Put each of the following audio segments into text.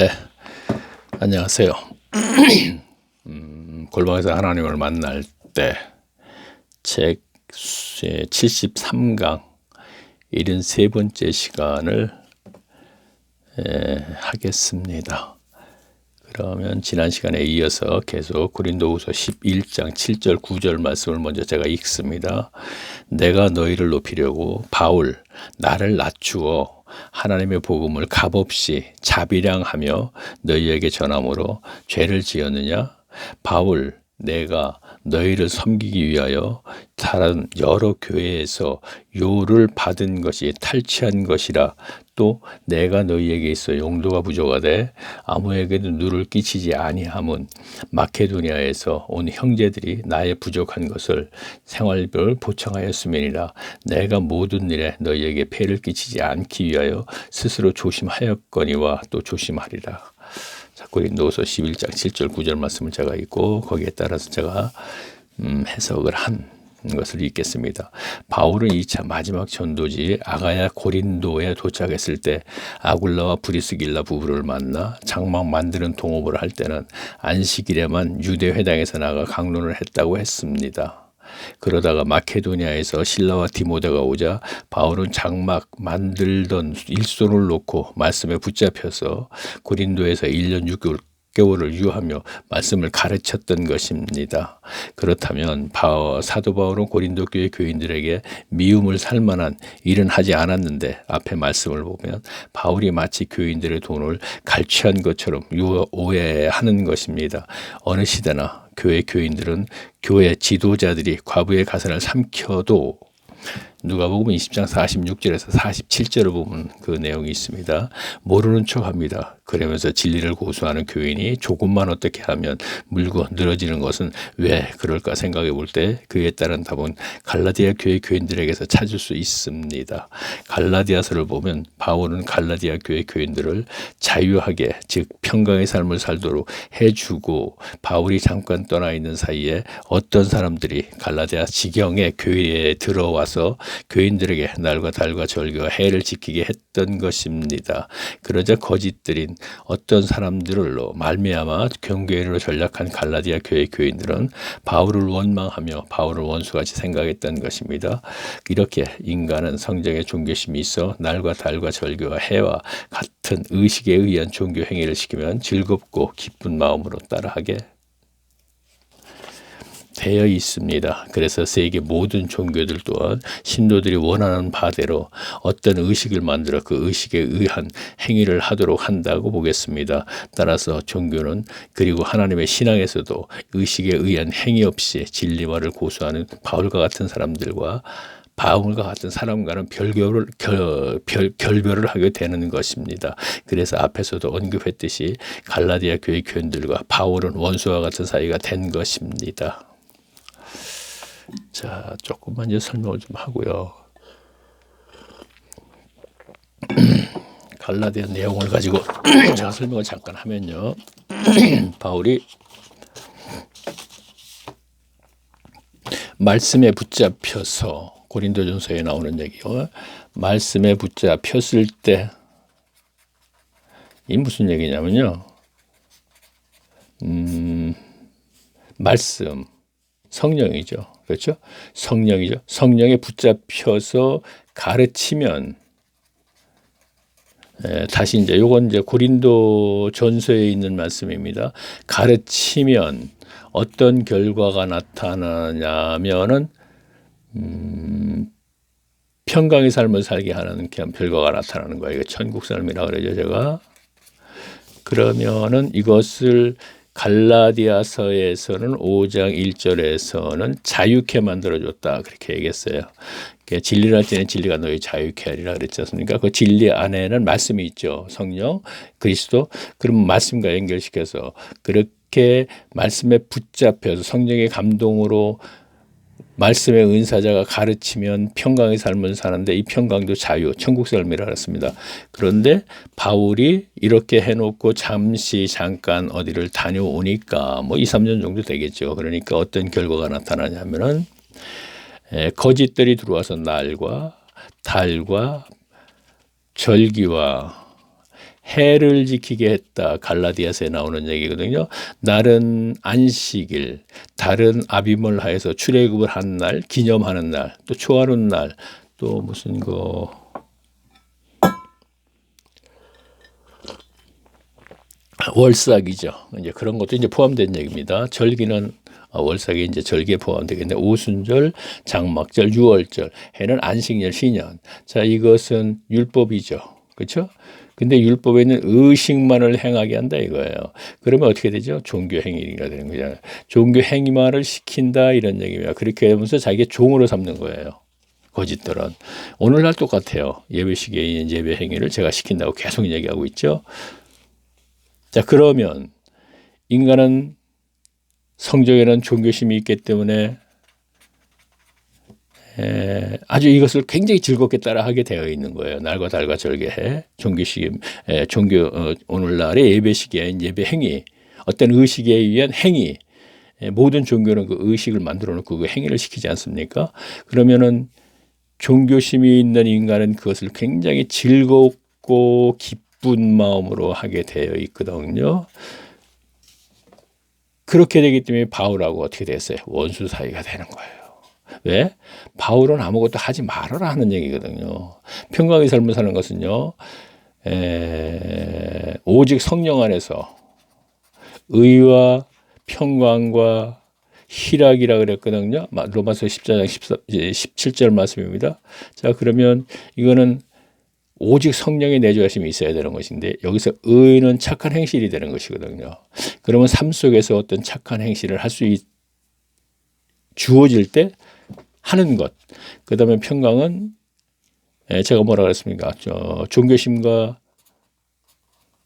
네, 안녕하세요. 골방에서 하나님을 만날 때 책 73강 73번째 시간을 하겠습니다. 그러면 지난 시간에 이어서 계속 고린도후서 11장 7절 9절 말씀을 먼저 제가 읽습니다. 내가 너희를 높이려고 바울 나를 낮추어 하나님의 복음을 값없이 자비량하며 너희에게 전함으로 죄를 지었느냐? 바울 내가 너희를 섬기기 위하여 다른 여러 교회에서 요를 받은 것이 탈취한 것이라. 또 내가 너희에게 있어 용도가 부족하되 아무에게도 누를 끼치지 아니함은 마케도니아에서 온 형제들이 나의 부족한 것을 생활별 보충하였음이니라. 내가 모든 일에 너희에게 폐를 끼치지 않기 위하여 스스로 조심하였거니와 또 조심하리라. 고린도후서 11장 7절 9절 말씀을 제가 읽고 거기에 따라서 제가 해석을 한 것을 읽겠습니다. 바울은 2차 마지막 전도지 아가야 고린도에 도착했을 때 아굴라와 브리스길라 부부를 만나 장막 만드는 동업을 할 때는 안식일에만 유대 회당에서 나가 강론을 했다고 했습니다. 그러다가 마케도니아에서 실라와 디모데가 오자 바울은 장막 만들던 일손을 놓고 말씀에 붙잡혀서 고린도에서 1년 6개월을 유하며 말씀을 가르쳤던 것입니다. 그렇다면 사도 바울은 고린도 교회 교인들에게 미움을 살 만한 일은 하지 않았는데 앞에 말씀을 보면 바울이 마치 교인들의 돈을 갈취한 것처럼 오해하는 것입니다. 어느 시대나 교회 교인들은 교회 지도자들이 과부의 가산을 삼켜도 누가복음 20장 46절에서 47절을 보면 그 내용이 있습니다. 모르는 척합니다. 그러면서 진리를 고수하는 교인이 조금만 어떻게 하면 물고 늘어지는 것은 왜 그럴까 생각해 볼 때 그에 따른 답은 갈라디아 교회 교인들에게서 찾을 수 있습니다. 갈라디아서를 보면 바울은 갈라디아 교회 교인들을 자유하게 즉 평강의 삶을 살도록 해주고 바울이 잠깐 떠나 있는 사이에 어떤 사람들이 갈라디아 지경의 교회에 들어와서 교인들에게 날과 달과 절기와 해를 지키게 했던 것입니다. 그러자 거짓들인 어떤 사람들로 말미암아 경계로 전락한 갈라디아 교회 교인들은 바울을 원망하며 바울을 원수같이 생각했던 것입니다. 이렇게 인간은 성경에 종교심이 있어 날과 달과 절기와 해와 같은 의식에 의한 종교 행위를 시키면 즐겁고 기쁜 마음으로 따라하게 되어 있습니다. 그래서 세계 모든 종교들 또한 신도들이 원하는 바대로 어떤 의식을 만들어 그 의식에 의한 행위를 하도록 한다고 보겠습니다. 따라서 종교는 그리고 하나님의 신앙에서도 의식에 의한 행위 없이 진리와를 고수하는 바울과 같은 사람들과 바울과 같은 사람과는 결별을 하게 되는 것입니다. 그래서 앞에서도 언급했듯이 갈라디아 교회 교인들과 바울은 원수와 같은 사이가 된 것입니다. 자, 조금만 이제 설명을 좀 하고요. 갈라디아 내용을 가지고 제가 설명을 잠깐 하면요. 바울이 말씀에 붙잡혀서 고린도전서에 나오는 얘기요. 말씀에 붙잡혔을 때 이 무슨 얘기냐면요. 말씀 성령이죠. 그렇죠? 성령이죠. 성령에 붙잡혀서 가르치면 다시 이제 요건 이제 고린도 전서에 있는 말씀입니다. 가르치면 어떤 결과가 나타나냐면은 평강의 삶을 살게 하는 결과가 나타나는 거예요. 이거 천국 삶이라 그러죠, 제가. 그러면은 이것을 갈라디아서에서는 5장 1절에서는 자유케 만들어줬다 그렇게 얘기했어요. 진리를 할 때는 진리가 너희 자유케 하리라 그랬지 않습니까? 그 진리 안에는 말씀이 있죠. 성령, 그리스도. 그럼 말씀과 연결시켜서 그렇게 말씀에 붙잡혀서 성령의 감동으로 말씀의 은사자가 가르치면 평강의 삶을 사는데 이 평강도 자유, 천국 삶이라 그랬습니다. 그런데 바울이 이렇게 해놓고 잠깐 어디를 다녀오니까 뭐 2, 3년 정도 되겠죠. 그러니까 어떤 결과가 나타나냐면은 거짓들이 들어와서 날과 달과 절기와 해를 지키게 했다. 갈라디아서에 나오는 얘기거든요. 날은 안식일, 달은 아비몰 하에서 출애굽을 한 날, 기념하는 날, 또 초하룻 날, 또 무슨 월삭이죠. 이제 그런 것도 이제 포함된 얘기입니다. 절기는 월삭이 이제 절기에 포함되겠는데 오순절, 장막절, 유월절, 해는 안식일, 신년. 자, 이것은 율법이죠. 그렇죠? 근데 율법에는 의식만을 행하게 한다 이거예요. 그러면 어떻게 되죠? 종교 행위가 되는 거잖아요. 종교 행위만을 시킨다 이런 얘기입니다. 그렇게 하면서 자기의 종으로 삼는 거예요. 거짓들은 오늘날 똑같아요. 예배 시기에 있는 예배 행위를 제가 시킨다고 계속 얘기하고 있죠. 자, 그러면 인간은 성적에는 종교심이 있기 때문에 아주 이것을 굉장히 즐겁게 따라하게 되어 있는 거예요. 날과 달과 절개해 종교심, 오늘날의 예배 시기에 예배 행위, 어떤 의식에 의한 행위, 모든 종교는 그 의식을 만들어 놓고 그 행위를 시키지 않습니까? 그러면은 종교심이 있는 인간은 그것을 굉장히 즐겁고 기쁜 마음으로 하게 되어 있거든요. 그렇게 되기 때문에 바울하고 어떻게 됐어요? 원수 사이가 되는 거예요. 왜? 바울은 아무것도 하지 말아라 하는 얘기거든요. 평강의 삶을 사는 것은요, 오직 성령 안에서 의와 평강과 희락이라 그랬거든요. 로마서 14장 17절 말씀입니다. 자, 그러면 이거는 오직 성령의 내주하심이 있어야 되는 것인데 여기서 의는 착한 행실이 되는 것이거든요. 그러면 삶 속에서 어떤 착한 행실을 할 수 주어질 때 하는 것. 그 다음에 평강은 제가 뭐라 그랬습니까? 종교심과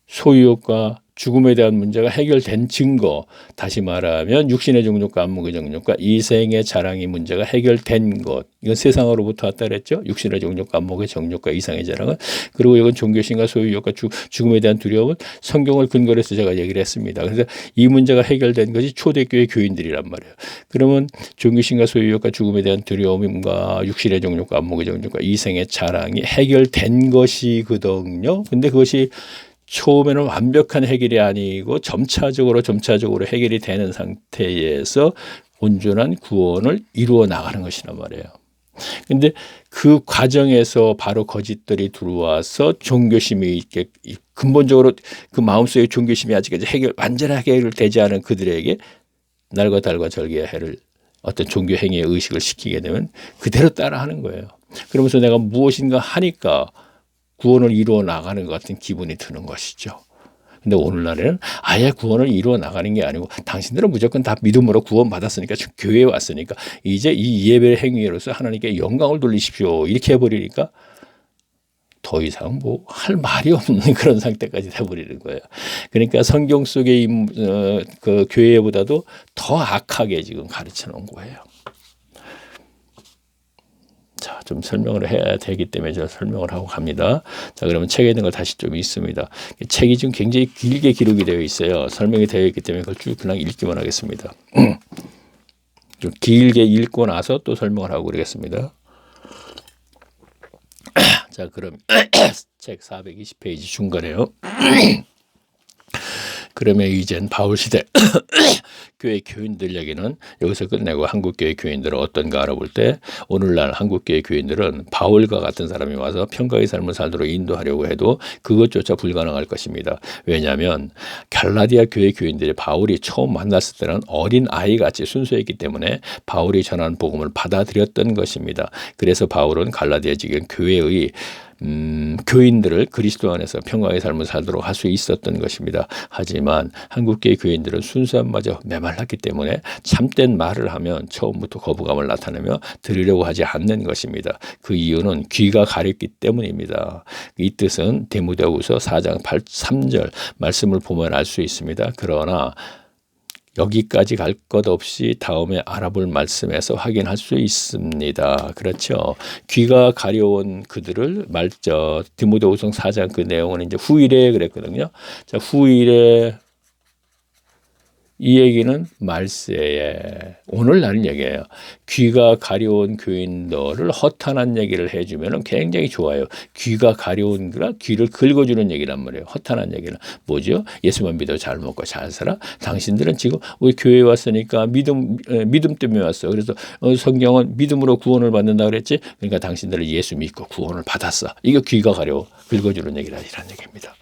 소유욕과 죽음에 대한 문제가 해결된 증거, 다시 말하면 육신의 정욕과 안목의 정욕과 이생의 자랑이 문제가 해결된 것. 이건 세상으로부터 왔다 그랬죠. 육신의 정욕과 안목의 정욕과 이상의 자랑은. 그리고 이건 종교심과 소유욕과 죽음에 대한 두려움은 성경을 근거로 해서 제가 얘기를 했습니다. 그래서 이 문제가 해결된 것이 초대교회 교인들이란 말이에요. 그러면 종교심과 소유욕과 죽음에 대한 두려움과 육신의 정욕과 안목의 정욕과 이생의 자랑이 해결된 것이거든요. 근데 그것이 처음에는 완벽한 해결이 아니고 점차적으로 해결이 되는 상태에서 온전한 구원을 이루어 나가는 것이란 말이에요. 근데 그 과정에서 바로 거짓들이 들어와서 종교심이 있게 근본적으로 그 마음속에 종교심이 아직까지 완전하게 해결되지 않은 그들에게 날과 달과 절기의 해를 어떤 종교 행위의 의식을 시키게 되면 그대로 따라하는 거예요. 그러면서 내가 무엇인가 하니까 구원을 이루어 나가는 것 같은 기분이 드는 것이죠. 근데 오늘날에는 아예 구원을 이루어 나가는 게 아니고 당신들은 무조건 다 믿음으로 구원 받았으니까 교회에 왔으니까 이제 이 예배 행위로서 하나님께 영광을 돌리십시오. 이렇게 해버리니까 더 이상 뭐 할 말이 없는 그런 상태까지 돼버리는 거예요. 그러니까 성경 속의 그 교회보다도 더 악하게 지금 가르쳐 놓은 거예요. 자, 좀 설명을 해야 되기 때문에 제가 설명을 하고 갑니다. 자, 그러면 책에 있는 걸 다시 좀 읽습니다. 책이 지금 굉장히 길게 기록이 되어 있어요. 설명이 되어 있기 때문에 그걸 쭉 그냥 읽기만 하겠습니다. 좀 길게 읽고 나서 또 설명을 하고 그러겠습니다. 자, 그럼 책 420페이지 중간에요. 그러면 이젠 바울 시대 교회 교인들 얘기는 여기서 끝내고 한국교회 교인들은 어떤가 알아볼 때 오늘날 한국교회 교인들은 바울과 같은 사람이 와서 평강의 삶을 살도록 인도하려고 해도 그것조차 불가능할 것입니다. 왜냐하면 갈라디아 교회 교인들이 바울이 처음 만났을 때는 어린 아이같이 순수했기 때문에 바울이 전한 복음을 받아들였던 것입니다. 그래서 바울은 갈라디아 지금 교회의 교인들을 그리스도 안에서 평강의 삶을 살도록 할 수 있었던 것입니다. 하지만 한국교회 교인들은 순수함마저 메말랐기 때문에 참된 말을 하면 처음부터 거부감을 나타내며 들으려고 하지 않는 것입니다. 그 이유는 귀가 가렸기 때문입니다. 이 뜻은 디모데후서 4장 3절 말씀을 보면 알 수 있습니다. 그러나 여기까지 갈 것 없이 다음에 알아볼 말씀에서 확인할 수 있습니다. 그렇죠. 귀가 가려운 그들을 디모데후서 4장 그 내용은 이제 후일에 그랬거든요. 자, 후일에 이 얘기는 말세에 오늘날 얘기예요. 귀가 가려운 교인들을 허탄한 얘기를 해주면 굉장히 좋아요. 귀가 가려운 거라 귀를 긁어주는 얘기란 말이에요. 허탄한 얘기는 뭐죠? 예수만 믿어 잘 먹고 잘 살아. 당신들은 지금 우리 교회에 왔으니까 믿음 때문에 왔어. 그래서 성경은 믿음으로 구원을 받는다 그랬지. 그러니까 당신들은 예수 믿고 구원을 받았어. 이거 귀가 가려워 긁어주는 얘기라 이런 얘기입니다.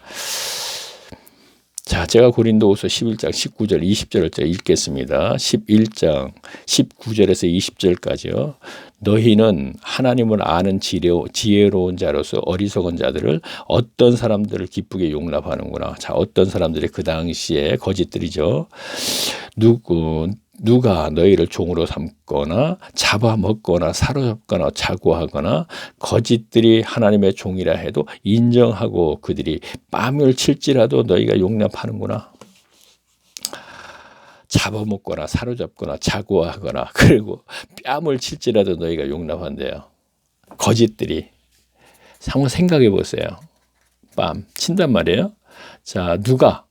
자, 제가 고린도후서 11장 19절 20절을 제가 읽겠습니다. 11장 19절에서 20절까지요. 너희는 하나님을 아는 지혜로운 자로서 어리석은 자들을 어떤 사람들을 기쁘게 용납하는구나. 자, 어떤 사람들이 그 당시에 거짓들이죠. 누가 너희를 종으로 삼거나 잡아먹거나 사로잡거나 자고하거나 거짓들이 하나님의 종이라 해도 인정하고 그들이 뺨을 칠지라도 너희가 용납하는구나. 잡아먹거나 사로잡거나 자고하거나 그리고 뺨을 칠지라도 너희가 용납한대요. 거짓들이. 한번 생각해 보세요. 뺨 친단 말이에요. 자, 누가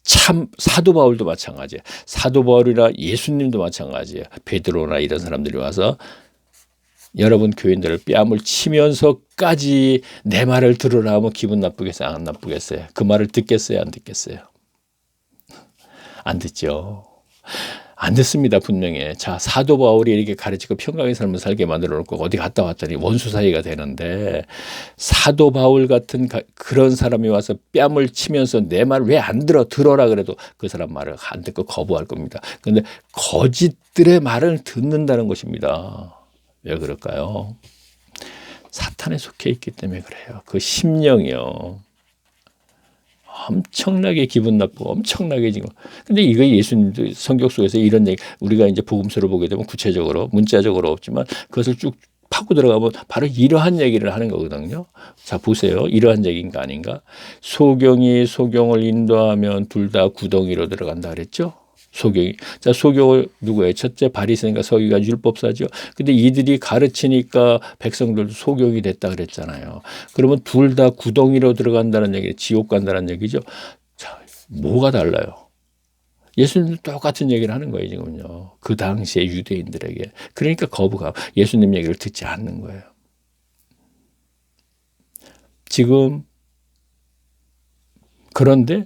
참 사도 바울도 마찬가지예요. 사도 바울이나 예수님도 마찬가지예요. 베드로나 이런 사람들이 와서 여러분 교인들을 뺨을 치면서까지 내 말을 들으라 하면 기분 나쁘겠어요? 안 나쁘겠어요? 그 말을 듣겠어요? 안 듣겠어요? 안 듣죠. 안 듣습니다. 분명히. 자, 사도 바울이 이렇게 가르치고 평강의 삶을 살게 만들어 놓고 어디 갔다 왔더니 원수 사이가 되는데 사도 바울 같은 그런 사람이 와서 뺨을 치면서 내 말 왜 안 들어라 그래도 그 사람 말을 안 듣고 거부할 겁니다. 그런데 거짓들의 말을 듣는다는 것입니다. 왜 그럴까요? 사탄에 속해 있기 때문에 그래요. 그 심령이요. 엄청나게 기분 나쁘고 엄청나게 지금. 근데 이거 예수님도 성경 속에서 이런 얘기 우리가 이제 복음서를 보게 되면 구체적으로 문자적으로 없지만 그것을 쭉 파고 들어가면 바로 이러한 얘기를 하는 거거든요. 자, 보세요. 이러한 얘기인가 아닌가? 소경이 소경을 인도하면 둘 다 구덩이로 들어간다 그랬죠? 소경이. 자, 소경을 누구예요? 첫째 바리새인과 서기관 율법사죠. 근데 이들이 가르치니까 백성들도 소경이 됐다 그랬잖아요. 그러면 둘 다 구덩이로 들어간다는 얘기, 지옥 간다는 얘기죠. 자, 뭐가 달라요? 예수님도 똑같은 얘기를 하는 거예요, 지금요. 그 당시에 유대인들에게. 그러니까 거부가 예수님 얘기를 듣지 않는 거예요. 지금 그런데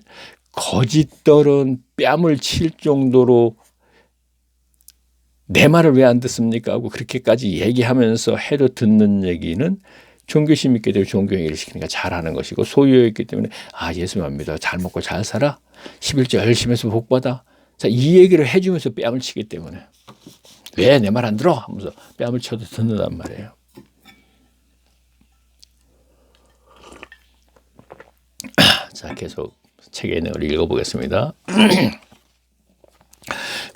거짓들은 뺨을 칠 정도로 내 말을 왜 안 듣습니까? 하고 그렇게까지 얘기하면서 해도 듣는 얘기는 종교심 있게 되면 종교행위를 시키니까 잘하는 것이고 소유였기 때문에 아, 예수만 믿어. 잘 먹고 잘 살아. 11조 열심히 해서 복 받아. 자, 이 얘기를 해주면서 뺨을 치기 때문에 왜 내 말 안 들어? 하면서 뺨을 쳐도 듣는단 말이에요. 자, 계속 책의 내용을 읽어보겠습니다.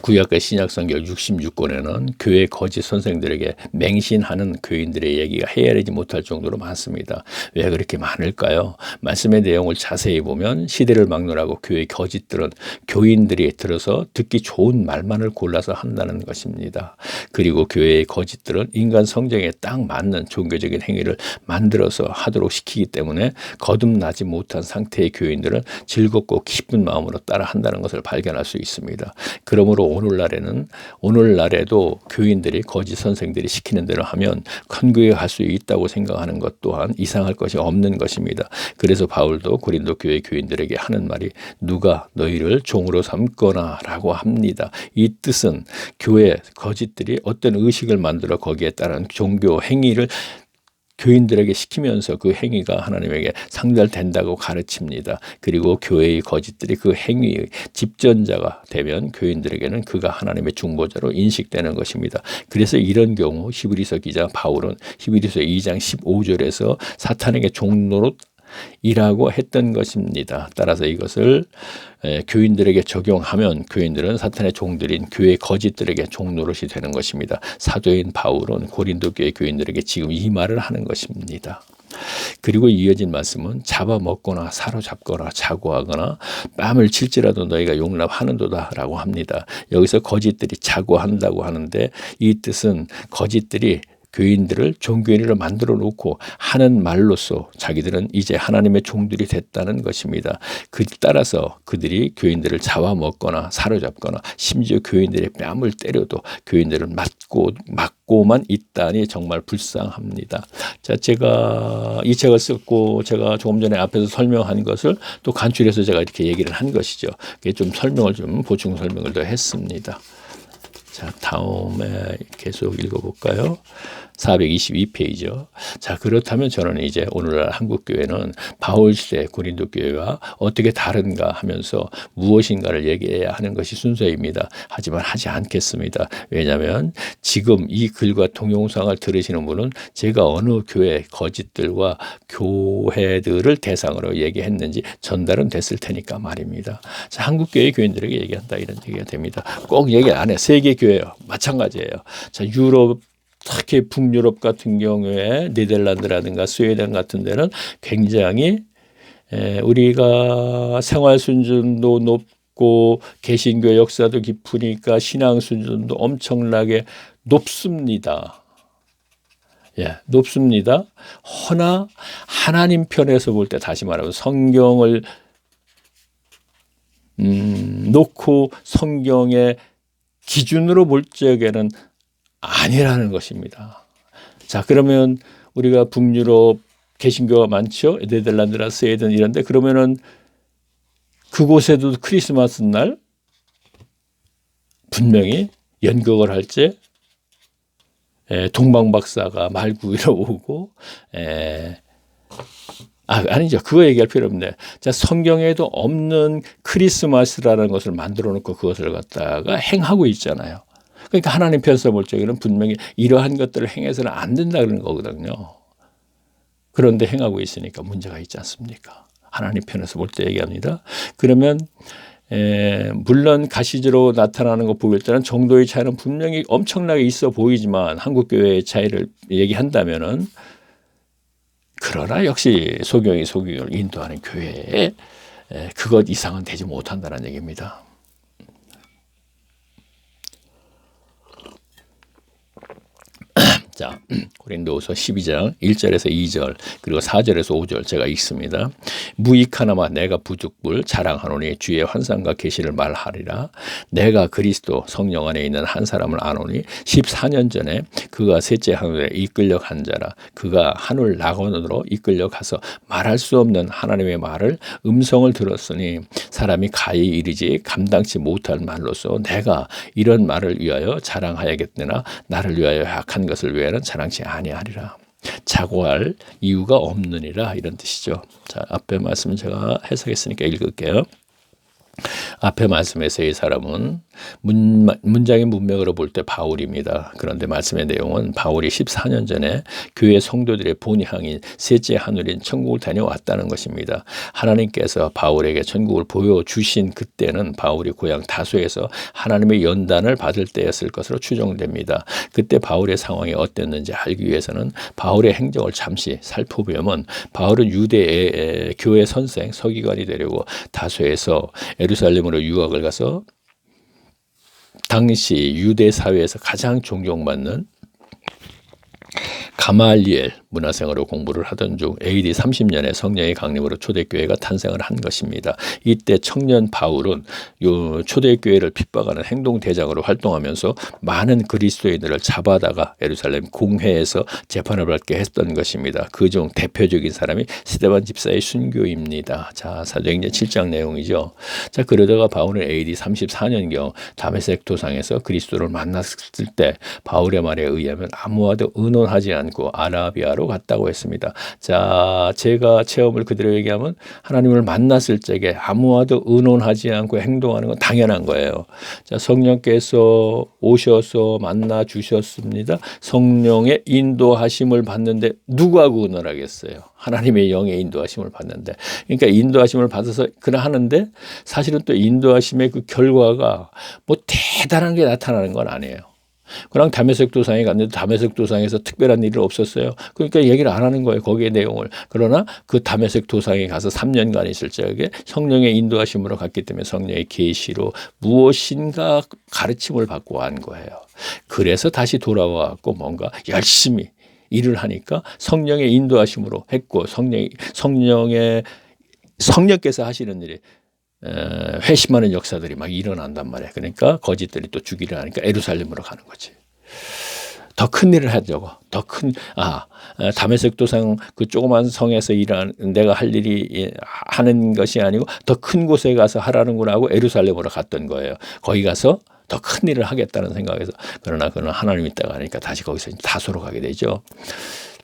구약과 신약성경 66권에는 교회 거짓 선생들에게 맹신하는 교인들의 얘기가 헤아리지 못할 정도로 많습니다. 왜 그렇게 많을까요? 말씀의 내용을 자세히 보면 시대를 막론하고 교회 거짓들은 교인들이 들어서 듣기 좋은 말만을 골라서 한다는 것입니다. 그리고 교회의 거짓들은 인간 성정에 딱 맞는 종교적인 행위를 만들어서 하도록 시키기 때문에 거듭나지 못한 상태의 교인들은 즐겁고 기쁜 마음으로 따라 한다는 것을 발견할 수 있습니다. 그러므로 오늘날에도 교인들이 거짓 선생들이 시키는 대로 하면 큰 교회 갈 수 있다고 생각하는 것 또한 이상할 것이 없는 것입니다. 그래서 바울도 고린도 교회 교인들에게 하는 말이 누가 너희를 종으로 삼거나 라고 합니다. 이 뜻은 교회 거짓들이 어떤 의식을 만들어 거기에 따른 종교 행위를 교인들에게 시키면서 그 행위가 하나님에게 상달된다고 가르칩니다. 그리고 교회의 거짓들이 그 행위의 집전자가 되면 교인들에게는 그가 하나님의 중보자로 인식되는 것입니다. 그래서 이런 경우 히브리서 기자 바울은 히브리서 2장 15절에서 사탄에게 종노릇 이라고 했던 것입니다. 따라서 이것을 교인들에게 적용하면 교인들은 사탄의 종들인 교회 거짓들에게 종노릇이 되는 것입니다. 사도인 바울은 고린도 교회 교인들에게 지금 이 말을 하는 것입니다. 그리고 이어진 말씀은 잡아먹거나 사로잡거나 자고하거나 뺨을 칠지라도 너희가 용납하는도다 라고 합니다. 여기서 거짓들이 자고한다고 하는데 이 뜻은 거짓들이 교인들을 종교인으로 만들어 놓고 하는 말로써 자기들은 이제 하나님의 종들이 됐다는 것입니다. 그 따라서 그들이 교인들을 잡아먹거나 사로잡거나 심지어 교인들의 뺨을 때려도 교인들을 맞고만 있다니 정말 불쌍합니다. 자, 제가 이 책을 썼고 제가 조금 전에 앞에서 설명한 것을 또 간추려서 제가 이렇게 얘기를 한 것이죠. 좀 설명을 좀 보충 설명을 더 했습니다. 자, 다음에 계속 읽어볼까요? 422페이지요. 자, 그렇다면 저는 이제 오늘날 한국교회는 바울 시대 고린도 교회와 어떻게 다른가 하면서 무엇인가를 얘기해야 하는 것이 순서입니다. 하지만 하지 않겠습니다. 왜냐하면 지금 이 글과 동영상을 들으시는 분은 제가 어느 교회 거짓들과 교회들을 대상으로 얘기했는지 전달은 됐을 테니까 말입니다. 자, 한국교회 교인들에게 얘기한다 이런 얘기가 됩니다. 꼭 얘기 안 해. 세계교회요. 마찬가지예요. 자, 유럽 특히 북유럽 같은 경우에 네덜란드라든가 스웨덴 같은 데는 굉장히 우리가 생활 수준도 높고 개신교 역사도 깊으니까 신앙 수준도 엄청나게 높습니다. 예, 높습니다. 허나 하나님 편에서 볼 때 다시 말하면 성경을 놓고 성경의 기준으로 볼 적에는 아니라는 것입니다. 자, 그러면 우리가 북유럽 개신교가 많죠. 네덜란드나 스웨덴 이런데 그러면은 그곳에도 크리스마스 날 분명히 연극을 할 때 동방박사가 말구이로 오고 아니죠. 그거 얘기할 필요 없네. 자, 성경에도 없는 크리스마스라는 것을 만들어 놓고 그것을 갖다가 행하고 있잖아요. 그러니까 하나님 편에서 볼 적에는 분명히 이러한 것들을 행해서는 안 된다 그러는 거거든요. 그런데 행하고 있으니까 문제가 있지 않습니까? 하나님 편에서 볼 때 얘기합니다. 그러면 물론 가시적으로 나타나는 거 보일 때는 정도의 차이는 분명히 엄청나게 있어 보이지만 한국교회의 차이를 얘기한다면은 그러나 역시 소경이 소경을 인도하는 교회에 그것 이상은 되지 못한다는 얘기입니다. 자, 고린도후서 12장 1절에서 2절 그리고 4절에서 5절 제가 읽습니다. 무익하나마 내가 부죽불 자랑하노니 주의 환상과 계시를 말하리라. 내가 그리스도 성령 안에 있는 한 사람을 아노니 14년 전에 그가 셋째 하늘에 이끌려 간 자라. 그가 하늘 낙원으로 이끌려 가서 말할 수 없는 하나님의 말을 음성을 들었으니 사람이 가히 이르지 감당치 못할 말로서 내가 이런 말을 위하여 자랑하야겠으나 나를 위하여 약한 것을 위하여 는 자랑치 아니하리라. 자고할 이유가 없느니라 이런 뜻이죠. 자, 앞에 말씀은 제가 해석했으니까 읽을게요. 앞에 말씀에서 이 사람은 문장의 문맥으로 볼 때 바울입니다. 그런데 말씀의 내용은 바울이 14년 전에 교회 성도들의 본향인 셋째 하늘인 천국을 다녀왔다는 것입니다. 하나님께서 바울에게 천국을 보여주신 그때는 바울이 고향 다소에서 하나님의 연단을 받을 때였을 것으로 추정됩니다. 그때 바울의 상황이 어땠는지 알기 위해서는 바울의 행적을 잠시 살펴보면 바울은 유대의 교회 선생 서기관이 되려고 다소에서 예루살렘으로 유학을 가서 당시 유대 사회에서 가장 존경받는 가말리엘 문화생으로 공부를 하던 중 AD 30년에 성령의 강림으로 초대교회가 탄생을 한 것입니다. 이때 청년 바울은 초대교회를 핍박하는 행동대장으로 활동하면서 많은 그리스도인들을 잡아다가 예루살렘 공회에서 재판을 받게 했던 것입니다. 그중 대표적인 사람이 스데반 집사의 순교입니다. 자, 사도행전 7장 내용이죠. 자, 그러다가 바울은 AD 34년경 다메섹 도상에서 그리스도를 만났을 때 바울의 말에 의하면 아무와도 의논하지 않고 아라비아로 갔다고 했습니다. 자, 제가 체험을 그대로 얘기하면 하나님을 만났을 적에 아무와도 의논하지 않고 행동하는 건 당연한 거예요. 자, 성령께서 오셔서 만나 주셨습니다. 성령의 인도하심을 받는데 누구하고 의논하겠어요? 하나님의 영의 인도하심을 받는데, 그러니까 인도하심을 받아서 그러 하는데 사실은 또 인도하심의 그 결과가 뭐 대단한 게 나타나는 건 아니에요. 그냥 다메섹 도상에 갔는데 다메섹 도상에서 특별한 일이 없었어요. 그러니까 얘기를 안 하는 거예요. 거기에 내용을. 그러나 그 다메섹 도상에 가서 3년간 있을 적에 성령의 인도하심으로 갔기 때문에 성령의 계시로 무엇인가 가르침을 받고 한 거예요. 그래서 다시 돌아와갖고 뭔가 열심히 일을 하니까 성령의 인도하심으로 했고 성령께서 하시는 일이 회심하는 역사들이 막 일어난단 말이에요. 그러니까 거짓들이 또 주기를 하니까 예루살렘으로 가는 거지. 더 큰 일을 하려고 다메섹 도상 그 조그만 성에서 일하는 내가 할 일이 하는 것이 아니고 더 큰 곳에 가서 하라는구나 하고 예루살렘으로 갔던 거예요. 거기 가서 더 큰 일을 하겠다는 생각에서 그러나 그는 하나님이 있다가 하니까 다시 거기서 다소로 가게 되죠.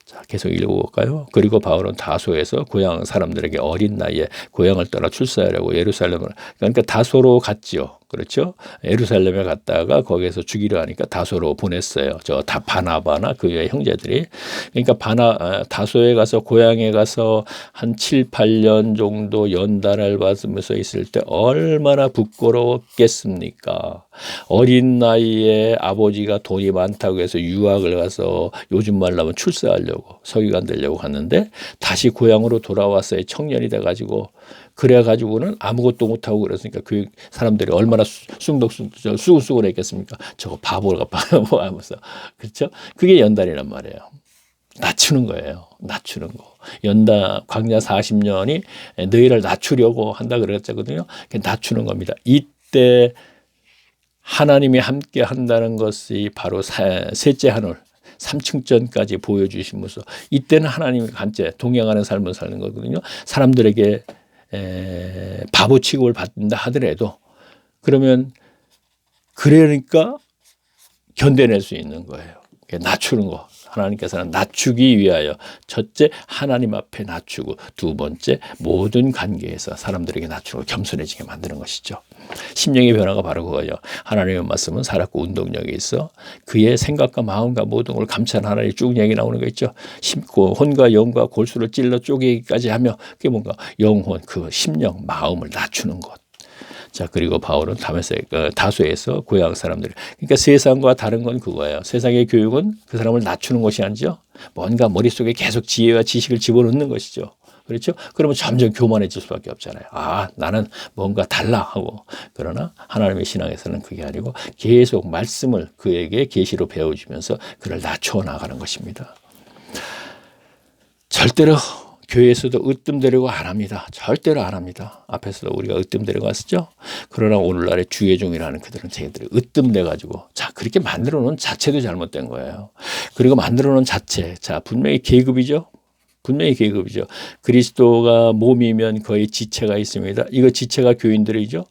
자, 계속 읽어볼까요? 그리고 바울은 다소에서 고향 사람들에게 어린 나이에 고향을 떠나 출사하려고 예루살렘을 그러니까 다소로 갔지요. 그렇죠? 예루살렘에 갔다가 거기에서 죽이려 하니까 다소로 보냈어요. 바나바나 그의 형제들이. 그러니까 다소에 가서 고향에 가서 한 7, 8년 정도 연단을 받으면서 있을 때 얼마나 부끄러웠겠습니까? 어린 나이에 아버지가 돈이 많다고 해서 유학을 가서 요즘 말로 하면 출세하려고 서기관 되려고 갔는데 다시 고향으로 돌아왔어요. 청년이 돼가지고. 그래가지고는 아무것도 못하고 그랬으니까 그 사람들이 얼마나 수근수근 했겠습니까? 저거 바보가 바보 하면서. 그렇죠? 그게 연단이란 말이에요. 낮추는 거예요. 낮추는 거. 광야 40년이 너희를 낮추려고 한다 그랬거든요. 낮추는 겁니다. 이때 하나님이 함께 한다는 것이 바로 셋째 하늘 3층전까지 보여주시면서 이때는 하나님이 함께 동행하는 삶을 사는 거거든요. 사람들에게 바보 취급을 받는다 하더라도 그러니까 견뎌낼 수 있는 거예요. 낮추는 거. 하나님께서는 낮추기 위하여 첫째 하나님 앞에 낮추고 두 번째 모든 관계에서 사람들에게 낮추고 겸손해지게 만드는 것이죠. 심령의 변화가 바로 그거예요. 하나님의 말씀은 살았고 운동력이 있어 그의 생각과 마음과 모든 걸 감찰하는 하나님의 쭉 얘기 나오는 거 있죠. 심고 혼과 영과 골수를 찔러 쪼개기까지 하며 그게 뭔가 영혼 그 심령 마음을 낮추는 것. 자, 그리고 바울은 다소에서 고향 사람들. 그러니까 세상과 다른 건 그거예요. 세상의 교육은 그 사람을 낮추는 것이 아니죠. 뭔가 머릿속에 계속 지혜와 지식을 집어넣는 것이죠. 그렇죠? 그러면 점점 교만해질 수밖에 없잖아요. 나는 뭔가 달라 하고. 그러나 하나님의 신앙에서는 그게 아니고 계속 말씀을 그에게 계시로 배워주면서 그를 낮춰 나가는 것입니다. 절대로 교회에서도 으뜸되려고 안 합니다. 절대로 안 합니다. 앞에서도 우리가 으뜸되려고 했었죠. 그러나 오늘날의 주의종이라는 그들은 자기들이 으뜸돼가지고 그렇게 만들어 놓은 자체도 잘못된 거예요. 그리고 만들어 놓은 자체 분명히 계급이죠. 그리스도가 몸이면 거의 지체가 있습니다. 이거 지체가 교인들이죠.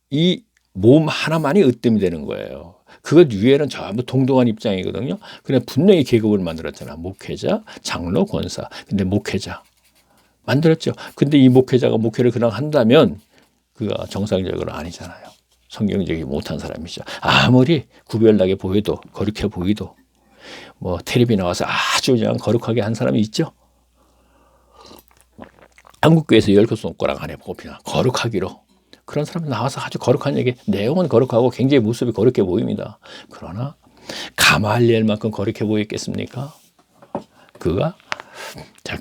이 몸 하나만이 으뜸이 되는 거예요. 그것 위에는 전부 동등한 입장이거든요. 그냥 분명히 계급을 만들었잖아. 목회자, 장로, 권사. 근데 목회자 만들었죠. 근데 이 목회자가 목회를 그냥 한다면 그가 정상적으로 아니잖아요. 성경적이 못한 사람이죠. 아무리 구별나게 보여도 거룩해 보이도 텔레비 나와서 아주 그냥 거룩하게 한 사람이 있죠. 한국교회에서 10곳 손가락 안에 보면 거룩하기로 그런 사람 나와서 아주 거룩한 얘기, 내용은 거룩하고 굉장히 모습이 거룩해 보입니다. 그러나 가말리엘만큼 거룩해 보였겠습니까?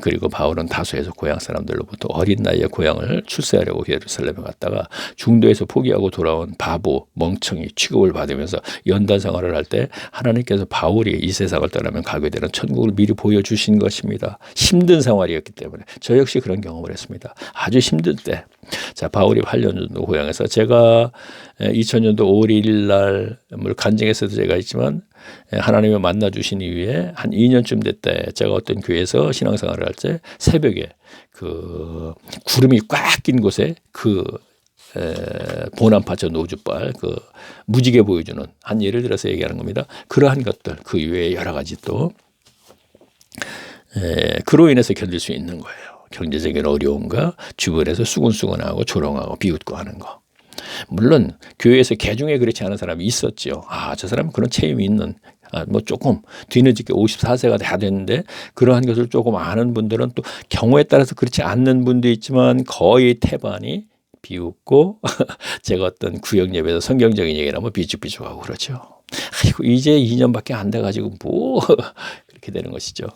그리고 바울은 다소에서 고향 사람들로부터 어린 나이에 고향을 출세하려고 예루살렘에 갔다가 중도에서 포기하고 돌아온 바보, 멍청이 취급을 받으면서 연단 생활을 할 때 하나님께서 바울이 이 세상을 떠나면 가게 되는 천국을 미리 보여주신 것입니다. 힘든 생활이었기 때문에 저 역시 그런 경험을 했습니다. 아주 힘들 때. 바울이 8년 정도 고향에서 제가 2000년도 5월 1일 날 간증에서도 제가 있지만 하나님을 만나 주신 이후에 한 2년쯤 됐대. 제가 어떤 교회에서 신앙생활을 할 때 새벽에 그 구름이 꽉 낀 곳에 보남파처 노주발 무지개 보여주는 한 예를 들어서 얘기하는 겁니다. 그러한 것들 그 이외에 여러 가지 또 그로 인해서 견딜 수 있는 거예요. 경제적인 어려움과 주변에서 수근수근하고 조롱하고 비웃고 하는 거. 물론 교회에서 개중에 그렇지 않은 사람이 있었죠. 저 사람은 그런 체험이 있는 조금 뒤늦게 54세가 돼야 되는데 그러한 것을 조금 아는 분들은 또 경우에 따라서 그렇지 않는 분도 있지만 거의 태반이 비웃고 제가 어떤 구역 예배에서 성경적인 얘기를 하면 비죽비죽하고 그렇죠. 이제 2년밖에 안 돼가지고 이렇게 되는 것이죠.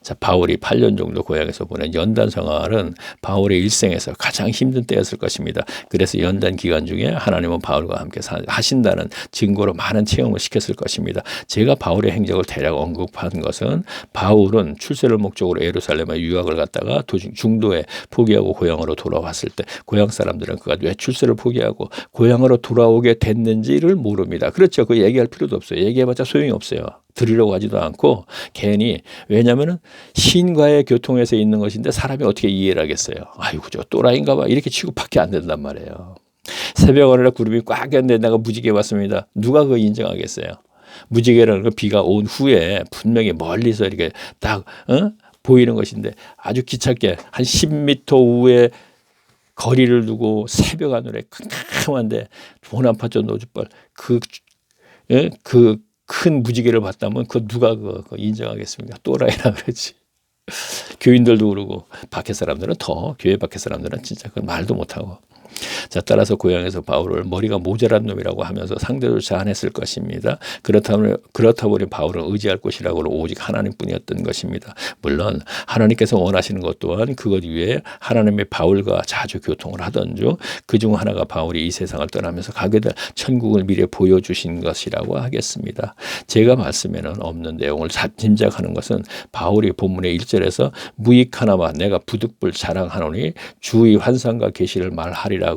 자, 바울이 8년 정도 고향에서 보낸 연단 생활은 바울의 일생에서 가장 힘든 때였을 것입니다. 그래서 연단 기간 중에 하나님은 바울과 함께 하신다는 증거로 많은 체험을 시켰을 것입니다. 제가 바울의 행적을 대략 언급한 것은 바울은 출세를 목적으로 예루살렘에 유학을 갔다가 도중 중도에 포기하고 고향으로 돌아왔을 때 고향 사람들은 그가 왜 출세를 포기하고 고향으로 돌아오게 됐는지를 모릅니다. 그렇죠. 그 얘기할 필요도 없어요. 얘기해봤자 소용이 없어요. 들으려고 하지도 않고 괜히, 왜냐하면 신과의 교통에서 있는 것인데 사람이 어떻게 이해를 하겠어요. 아이고 저 또라이인가 봐 이렇게 취급밖에 안 된단 말이에요. 새벽 어느 날 구름이 꽉 꼈는데 내가 무지개 봤습니다. 누가 그거 인정하겠어요. 무지개라는 건 비가 온 후에 분명히 멀리서 이렇게 딱 보이는 것인데 아주 기찻게 한 10m 우에 거리를 두고 새벽 하늘에 캄캄한데 돈 한 푼 노주벌 그 큰 무지개를 봤다면 그 누가 그거 인정하겠습니까? 또라이라 그러지. 교인들도 그러고 밖에 사람들은 더, 교회 밖에 사람들은 진짜 그 말도 못하고. 자, 따라서 고향에서 바울을 머리가 모자란 놈이라고 하면서 상대조차 안 했을 것입니다. 그렇다 보니 바울은 의지할 곳이라고 오직 하나님뿐이었던 것입니다. 물론 하나님께서 원하시는 것 또한 그것 위에 하나님의 바울과 자주 교통을 하던 중 그중 하나가 바울이 이 세상을 떠나면서 가게 될 천국을 미리 보여주신 것이라고 하겠습니다. 제가 말씀에는 없는 내용을 짐작하는 것은 바울이 본문의 1절에서 무익하나마 내가 부득불 자랑하노니 주의 환상과 계시를 말하리라고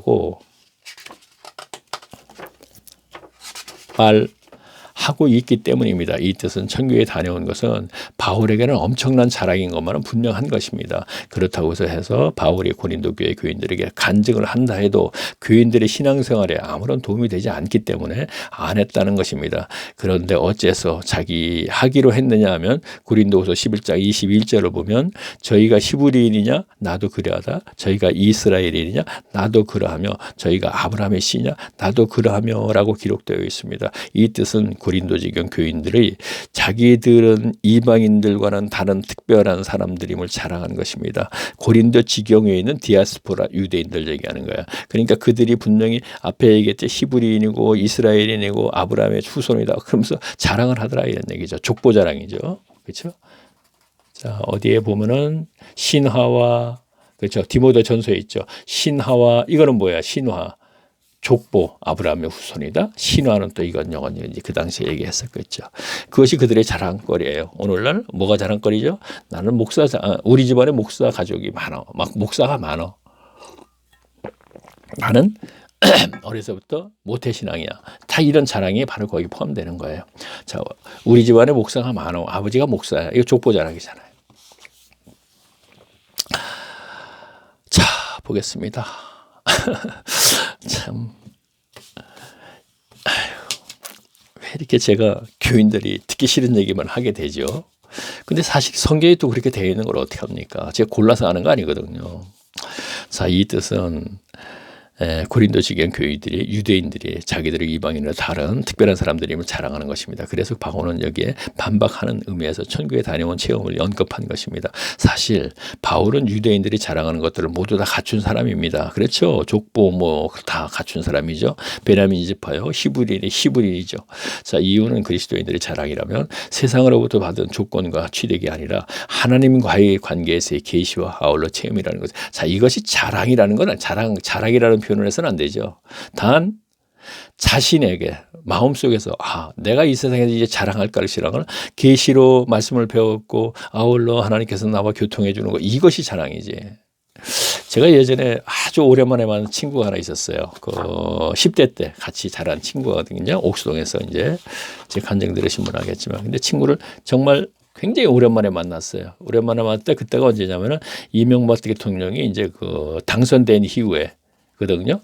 말하고 있기 때문입니다. 이 뜻은 천국에 다녀온 것은 바울에게는 엄청난 자랑인 것만은 분명한 것입니다. 그렇다고 해서 바울이 고린도 교회 교인들에게 간증을 한다 해도 교인들의 신앙생활에 아무런 도움이 되지 않기 때문에 안 했다는 것입니다. 그런데 어째서 자기 하기로 했느냐 하면 고린도후서 11장 21절을 보면 저희가 히브리인이냐 나도 그러하다 저희가 이스라엘인이냐 나도 그러하며 저희가 아브라함의 씨냐 나도 그러하며 라고 기록되어 있습니다. 이 뜻은 고린도 지경 교인들이 자기들은 이방인들과는 다른 특별한 사람들임을 자랑한 것입니다. 고린도 지경에 있는 디아스포라 유대인들 얘기하는 거야. 그러니까 그들이 분명히 앞에 얘기했지 히브리인이고 이스라엘인이고 아브라함의 후손이다. 그러면서 자랑을 하더라 이런 얘기죠. 족보 자랑이죠. 그렇죠? 자, 어디에 보면은 신화와 그렇죠. 디모데 전서에 있죠. 신화와 이거는 뭐야? 신화. 족보 아브라함의 후손이다. 신화는 또 이건 영원히 그 당시에 얘기했었겠죠. 그것이 그들의 자랑거리예요. 오늘날 뭐가 자랑거리죠? 나는 우리 집안에 목사 가족이 많아. 막 목사가 많아. 나는 어려서부터 모태신앙이야. 다 이런 자랑이 바로 거기 포함되는 거예요. 자, 우리 집안에 목사가 많아. 아버지가 목사야. 이거 족보 자랑이잖아요. 자, 보겠습니다. 참, 왜 이렇게 제가 교인들이 듣기 싫은 얘기만 하게 되죠. 근데 사실 성경에 또 그렇게 되어 있는 걸 어떻게 합니까? 제가 골라서 하는 거 아니거든요. 자, 이 뜻은 고린도 지경 교인들이 유대인들이 자기들의 이방인으로 다른 특별한 사람들임을 자랑하는 것입니다. 그래서 바울은 여기에 반박하는 의미에서 천국에 다녀온 체험을 언급한 것입니다. 사실 바울은 유대인들이 자랑하는 것들을 모두 다 갖춘 사람입니다. 그렇죠. 족보 뭐 다 갖춘 사람이죠. 베냐민 지파요. 히브리인이죠. 자, 이유는 그리스도인들의 자랑이라면 세상으로부터 받은 조건과 취득이 아니라 하나님과의 관계에서의 계시와 아울러 체험이라는 것. 자, 이것이 자랑이라는 건 자랑이라는 표현을 해서는 안 되죠. 단 자신에게 마음속에서 내가 이 세상에서 이제 자랑할 것이라는 계시로 말씀을 배웠고 아울러 하나님께서 나와 교통해 주는 것, 이것이 자랑이지. 제가 예전에 아주 오랜만에 만난 친구가 하나 있었어요. 그 10대 때 같이 자란 친구거든요. 옥수동에서 이제 제 간증 들으신 분 알겠지만, 근데 친구를 정말 굉장히 오랜만에 만났어요. 오랜만에 만났을 때 그때가 언제냐면은 이명박 대통령이 이제 그 당선된 이후에 거든요.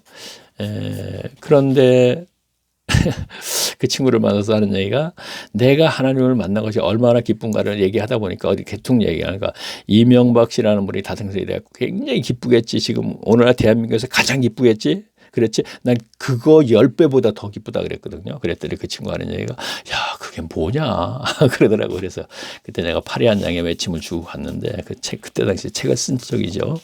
그런데 그 친구를 만나서 하는 얘기가 내가 하나님을 만난 것이 얼마나 기쁜가를 얘기하다 보니까 어디 개통 얘기하니까 이명박 씨라는 분이 다승선이 돼서 굉장히 기쁘겠지. 지금 오늘날 대한민국에서 가장 기쁘겠지. 그랬지. 난 그거 10배보다 더 기쁘다 그랬거든요. 그랬더니 그 친구가 하는 얘기가 야 그게 뭐냐 그러더라고. 그래서 그때 내가 파리한 양의 외침을 주고 갔는데 그때 당시 책을 쓴 적이죠.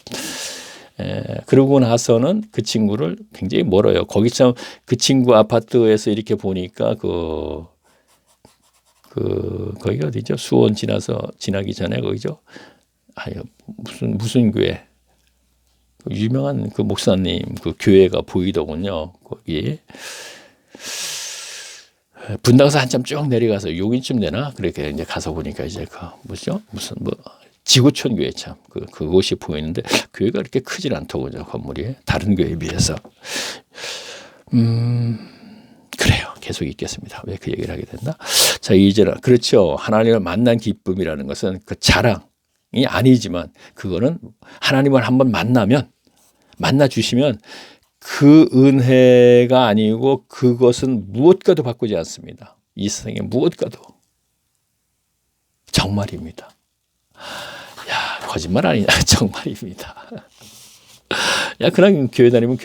그러고 나서는 그 친구를 굉장히 멀어요. 거기 참 그 친구 아파트에서 이렇게 보니까 그 거기가 어디죠? 수원 지나기 전에 거기죠? 무슨 교회? 유명한 그 목사님 그 교회가 보이더군요. 거기 분당에서 한참 쭉 내려가서 6인쯤 되나 그렇게 이제 가서 보니까 이제 뭐죠? 무슨 지구촌 교회 참 그곳이 보이는데 교회가 그렇게 크질 않더군요. 건물이 다른 교회에 비해서. 그래요. 계속 읽겠습니다. 왜 그 얘기를 하게 됐나? 자, 이제는 그렇죠. 하나님을 만난 기쁨이라는 것은 그 자랑이 아니지만 그거는 하나님을 한번 만나 주시면 그 은혜가 아니고 그것은 무엇과도 바꾸지 않습니다. 이 세상에 무엇과도. 정말입니다. 야, 거짓말 아니냐. 정말입니다. 야, 그냥 교회 다니면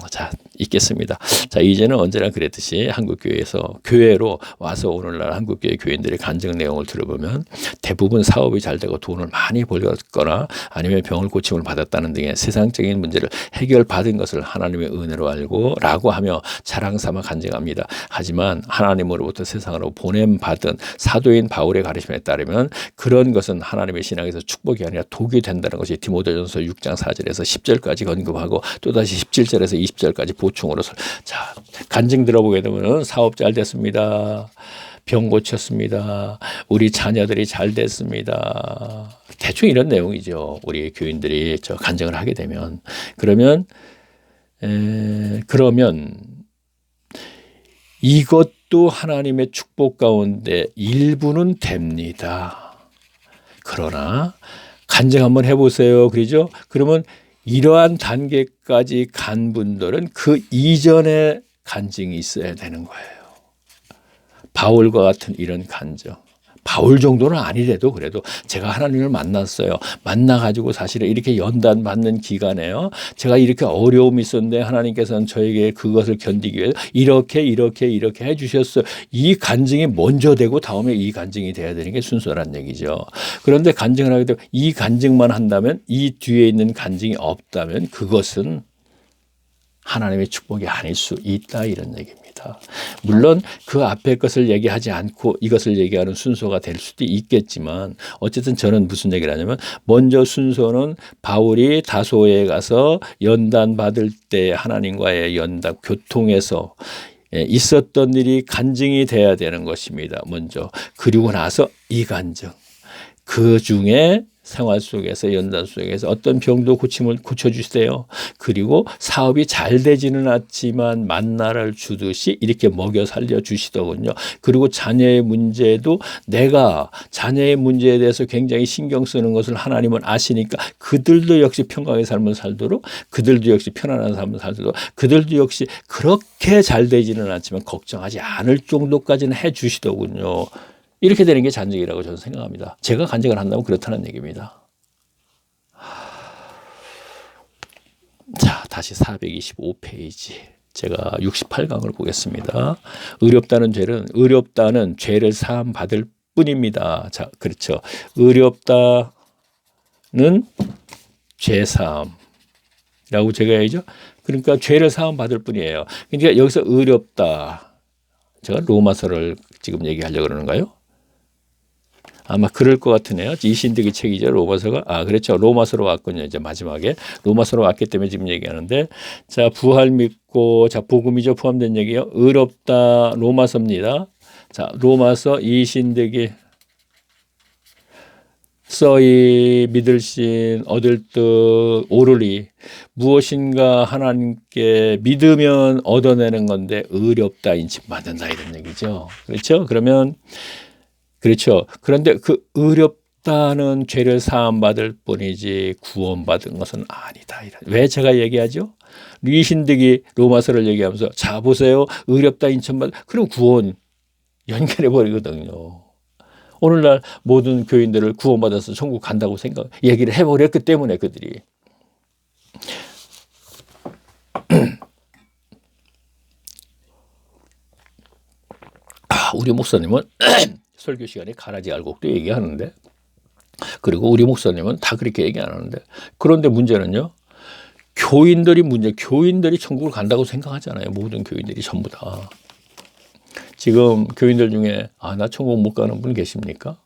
자, 읽겠습니다. 자, 이제는 언제나 그랬듯이 한국교회에서 교회로 와서 오늘날 한국교회 교인들의 간증 내용을 들어보면 대부분 사업이 잘 되고 돈을 많이 벌었거나 아니면 병을 고침을 받았다는 등의 세상적인 문제를 해결받은 것을 하나님의 은혜로 알고 라고 하며 자랑 삼아 간증합니다. 하지만 하나님으로부터 세상으로 보냄받은 사도인 바울의 가르침에 따르면 그런 것은 하나님의 신앙에서 축복이 아니라 독이 된다는 것이 디모데전서 6장 4절에서 10절까지 언급하고 또다시 17절에서 20절까지 보충으로 자, 간증 들어보게 되면 사업 잘 됐습니다. 병 고쳤습니다. 우리 자녀들이 잘 됐습니다. 대충 이런 내용이죠. 우리 교인들이 간증을 하게 되면 그러면 이것도 하나님의 축복 가운데 일부는 됩니다. 그러나 간증 한번 해보세요. 그러죠? 그러면 이러한 단계까지 간 분들은 그 이전에 간증이 있어야 되는 거예요. 바울과 같은 이런 간증. 바울 정도는 아니래도 그래도 제가 하나님을 만났어요. 만나가지고 사실은 이렇게 연단 받는 기간에요. 제가 이렇게 어려움이 있었는데 하나님께서는 저에게 그것을 견디기 위해 이렇게 해주셨어요. 이 간증이 먼저 되고 다음에 이 간증이 돼야 되는 게 순서란 얘기죠. 그런데 간증을 하게 되면 이 간증만 한다면 이 뒤에 있는 간증이 없다면 그것은 하나님의 축복이 아닐 수 있다 이런 얘기입니다. 물론 그 앞에 것을 얘기하지 않고 이것을 얘기하는 순서가 될 수도 있겠지만 어쨌든 저는 무슨 얘기를 하냐면 먼저 순서는 바울이 다소에 가서 연단 받을 때 하나님과의 연단 교통에서 있었던 일이 간증이 돼야 되는 것입니다. 먼저. 그리고 나서 이 간증. 그 중에 생활 속에서 연단 속에서 어떤 병도 고쳐주세요. 그리고 사업이 잘 되지는 않지만 만나를 주듯이 이렇게 먹여 살려주시더군요. 그리고 자녀의 문제도 내가 자녀의 문제에 대해서 굉장히 신경 쓰는 것을 하나님은 아시니까 그들도 역시 평강의 삶을 살도록 그들도 역시 편안한 삶을 살도록 그들도 역시 그렇게 잘 되지는 않지만 걱정하지 않을 정도까지는 해 주시더군요. 이렇게 되는 게 간증이라고 저는 생각합니다. 제가 간증을 한다면 그렇다는 얘기입니다. 자, 다시 425페이지. 제가 68강을 보겠습니다. 의롭다는 죄를 사함 받을 뿐입니다. 자, 그렇죠. 의롭다는 죄 사함이라고 제가 해야죠. 그러니까 죄를 사함 받을 뿐이에요. 그러니까 여기서 의롭다. 제가 로마서를 지금 얘기하려고 그러는가요? 아마 그럴 것 같으네요. 이신득의 책이죠. 로마서가. 그렇죠. 로마서로 왔군요. 이제 마지막에. 로마서로 왔기 때문에 지금 얘기하는데. 자, 부활 믿고, 자, 복음이죠. 포함된 얘기요. 의롭다. 로마서입니다. 자, 로마서 이신득이 써이 믿을신 얻을 뜻 오르리 무엇인가 하나님께 믿으면 얻어내는 건데 의롭다 인칭 받는다 이런 얘기죠. 그렇죠? 그렇죠. 그런데 그 의롭다는 죄를 사함받을 뿐이지 구원받은 것은 아니다. 왜 제가 얘기하죠? 이신득이 로마서를 얘기하면서 자 보세요. 의롭다 인천받 그럼 구원 연결해 버리거든요. 오늘날 모든 교인들을 구원받아서 천국 간다고 얘기를 해버렸기 때문에 그들이. 우리 목사님은 설교 시간에 가라지 알곡도 얘기하는데 그리고 우리 목사님은 다 그렇게 얘기 안 하는데 그런데 문제는요. 교인들이 천국을 간다고 생각하잖아요. 모든 교인들이 전부 다. 지금 교인들 중에 나 천국 못 가는 분 계십니까?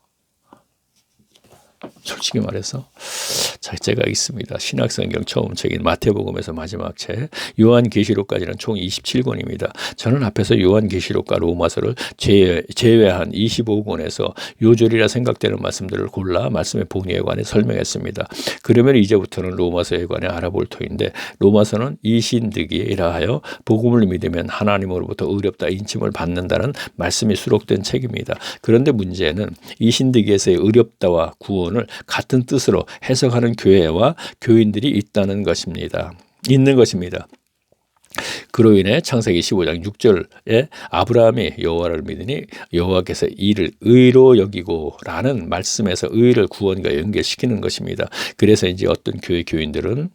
솔직히 말해서 제가 있습니다. 신약성경 처음 책인 마태복음에서 마지막 책 요한계시록까지는 총 27권입니다. 저는 앞에서 요한계시록과 로마서를 제외한 25권에서 요절이라 생각되는 말씀들을 골라 말씀의 본의에 관해 설명했습니다. 그러면 이제부터는 로마서에 관해 알아볼 터인데, 로마서는 이신득이라 하여 복음을 믿으면 하나님으로부터 의롭다 인침을 받는다는 말씀이 수록된 책입니다. 그런데 문제는 이신득이에서의 의롭다와 구원을 같은 뜻으로 해석하는 교회와 교인들이 있는 것입니다. 그로 인해 창세기 15장 6절에 아브라함이 여호와를 믿으니 여호와께서 이를 의로 여기고 라는 말씀에서 의를 구원과 연결시키는 것입니다. 그래서 이제 어떤 교회 교인들은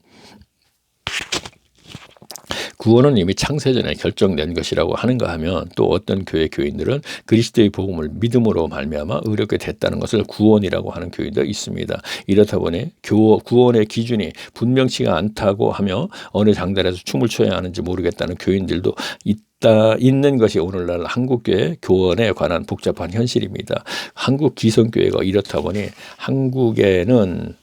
구원은 이미 창세전에 결정된 것이라고 하는가 하면, 또 어떤 교회 교인들은 그리스도의 복음을 믿음으로 말미암아 의롭게 됐다는 것을 구원이라고 하는 교인도 있습니다. 이렇다 보니 구원의 기준이 분명치가 않다고 하며 어느 장단에서 춤을 춰야 하는지 모르겠다는 교인들도 있는 것이 오늘날 한국교회 교원에 관한 복잡한 현실입니다. 한국 기성교회가 이렇다 보니 한국에는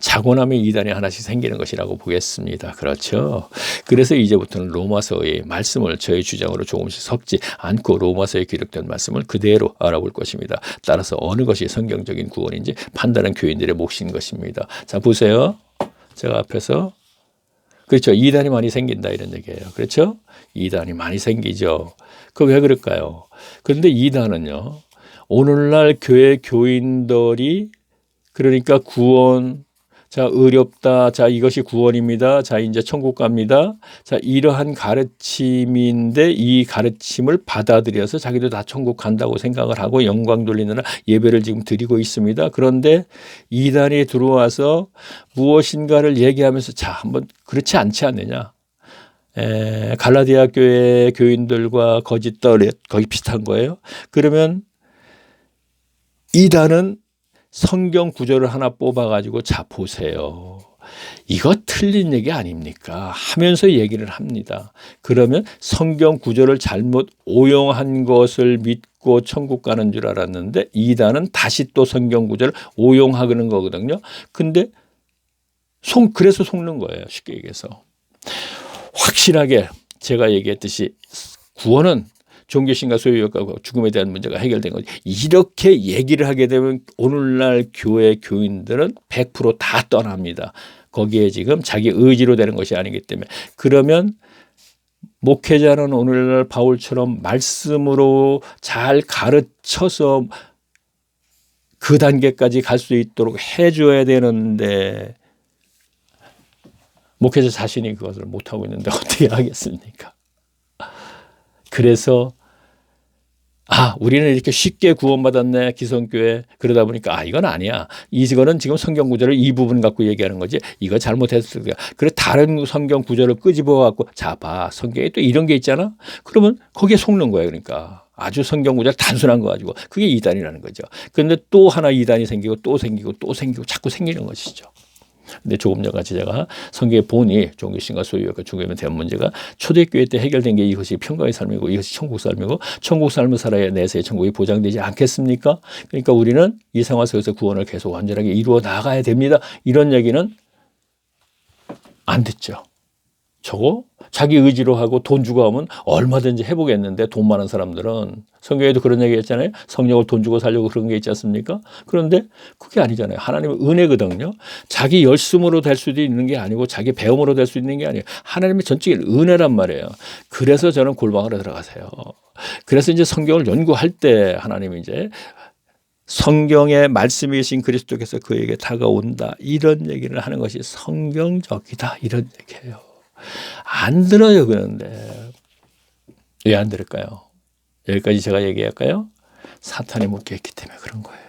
자고나면 이단이 하나씩 생기는 것이라고 보겠습니다. 그렇죠? 그래서 이제부터는 로마서의 말씀을 저의 주장으로 조금씩 섞지 않고 로마서에 기록된 말씀을 그대로 알아볼 것입니다. 따라서 어느 것이 성경적인 구원인지 판단은 교인들의 몫인 것입니다. 자, 보세요. 제가 앞에서 그렇죠. 이단이 많이 생긴다 이런 얘기예요. 그렇죠? 이단이 많이 생기죠. 그 왜 그럴까요? 그런데 이단은요, 오늘날 교회 교인들이 그러니까 구원, 자, 의롭다. 자, 이것이 구원입니다. 자, 이제 천국 갑니다. 자, 이러한 가르침인데 이 가르침을 받아들여서 자기도 다 천국 간다고 생각을 하고 영광 돌리느라 예배를 지금 드리고 있습니다. 그런데 이단이 들어와서 무엇인가를 얘기하면서 자, 한번 그렇지 않지 않느냐. 갈라디아 교회 교인들과 거짓 떨에 거의 비슷한 거예요. 그러면 이단은 성경 구절을 하나 뽑아가지고 자 보세요. 이거 틀린 얘기 아닙니까? 하면서 얘기를 합니다. 그러면 성경 구절을 잘못 오용한 것을 믿고 천국 가는 줄 알았는데 이단은 다시 또 성경 구절을 오용하는 거거든요. 근데 그래서 속는 거예요. 쉽게 얘기해서. 확실하게 제가 얘기했듯이 구원은 종교신과 소유욕과 죽음에 대한 문제가 해결된 거지. 이렇게 얘기를 하게 되면 오늘날 교회 교인들은 100% 다 떠납니다. 거기에 지금 자기 의지로 되는 것이 아니기 때문에. 그러면 목회자는 오늘날 바울처럼 말씀으로 잘 가르쳐서 그 단계까지 갈 수 있도록 해줘야 되는데 목회자 자신이 그것을 못하고 있는데 어떻게 하겠습니까? 그래서 우리는 이렇게 쉽게 구원받았네 기성교회. 그러다 보니까 이건 아니야. 이거는 지금 성경 구절을 이 부분 갖고 얘기하는 거지. 이거 잘못했을 거야. 그래 다른 성경 구절을 끄집어 갖고 자 봐. 성경에 또 이런 게 있잖아. 그러면 거기에 속는 거예요. 그러니까 아주 성경 구절 단순한 거 가지고 그게 이단이라는 거죠. 그런데 또 하나 이단이 생기고 또 생기고 또 생기고 자꾸 생기는 것이죠. 근데 조금 전같이 제가 성경의 본이 종교신과 소유욕과 죽음에 대한 문제가 초대교회 때 해결된 게 이것이 평강의 삶이고 이것이 천국 삶이고 천국 삶을 살아야 내세의 천국이 보장되지 않겠습니까? 그러니까 우리는 이 생활 속에서 구원을 계속 완전하게 이루어 나가야 됩니다. 이런 얘기는 안 듣죠. 저거 자기 의지로 하고 돈 주고 하면 얼마든지 해보겠는데 돈 많은 사람들은 성경에도 그런 얘기 했잖아요. 성령을 돈 주고 살려고 그런 게 있지 않습니까? 그런데 그게 아니잖아요. 하나님의 은혜거든요. 자기 열심으로 될 수도 있는 게 아니고 자기 배움으로 될 수 있는 게 아니에요. 하나님의 전적인 은혜란 말이에요. 그래서 저는 골방으로 들어가세요. 그래서 이제 성경을 연구할 때 하나님이 이제 성경의 말씀이신 그리스도께서 그에게 다가온다. 이런 얘기를 하는 것이 성경적이다. 이런 얘기예요. 안 들어요. 그런데 왜 안 들을까요? 여기까지 제가 얘기할까요? 사탄이 묶여있기 때문에 그런 거예요.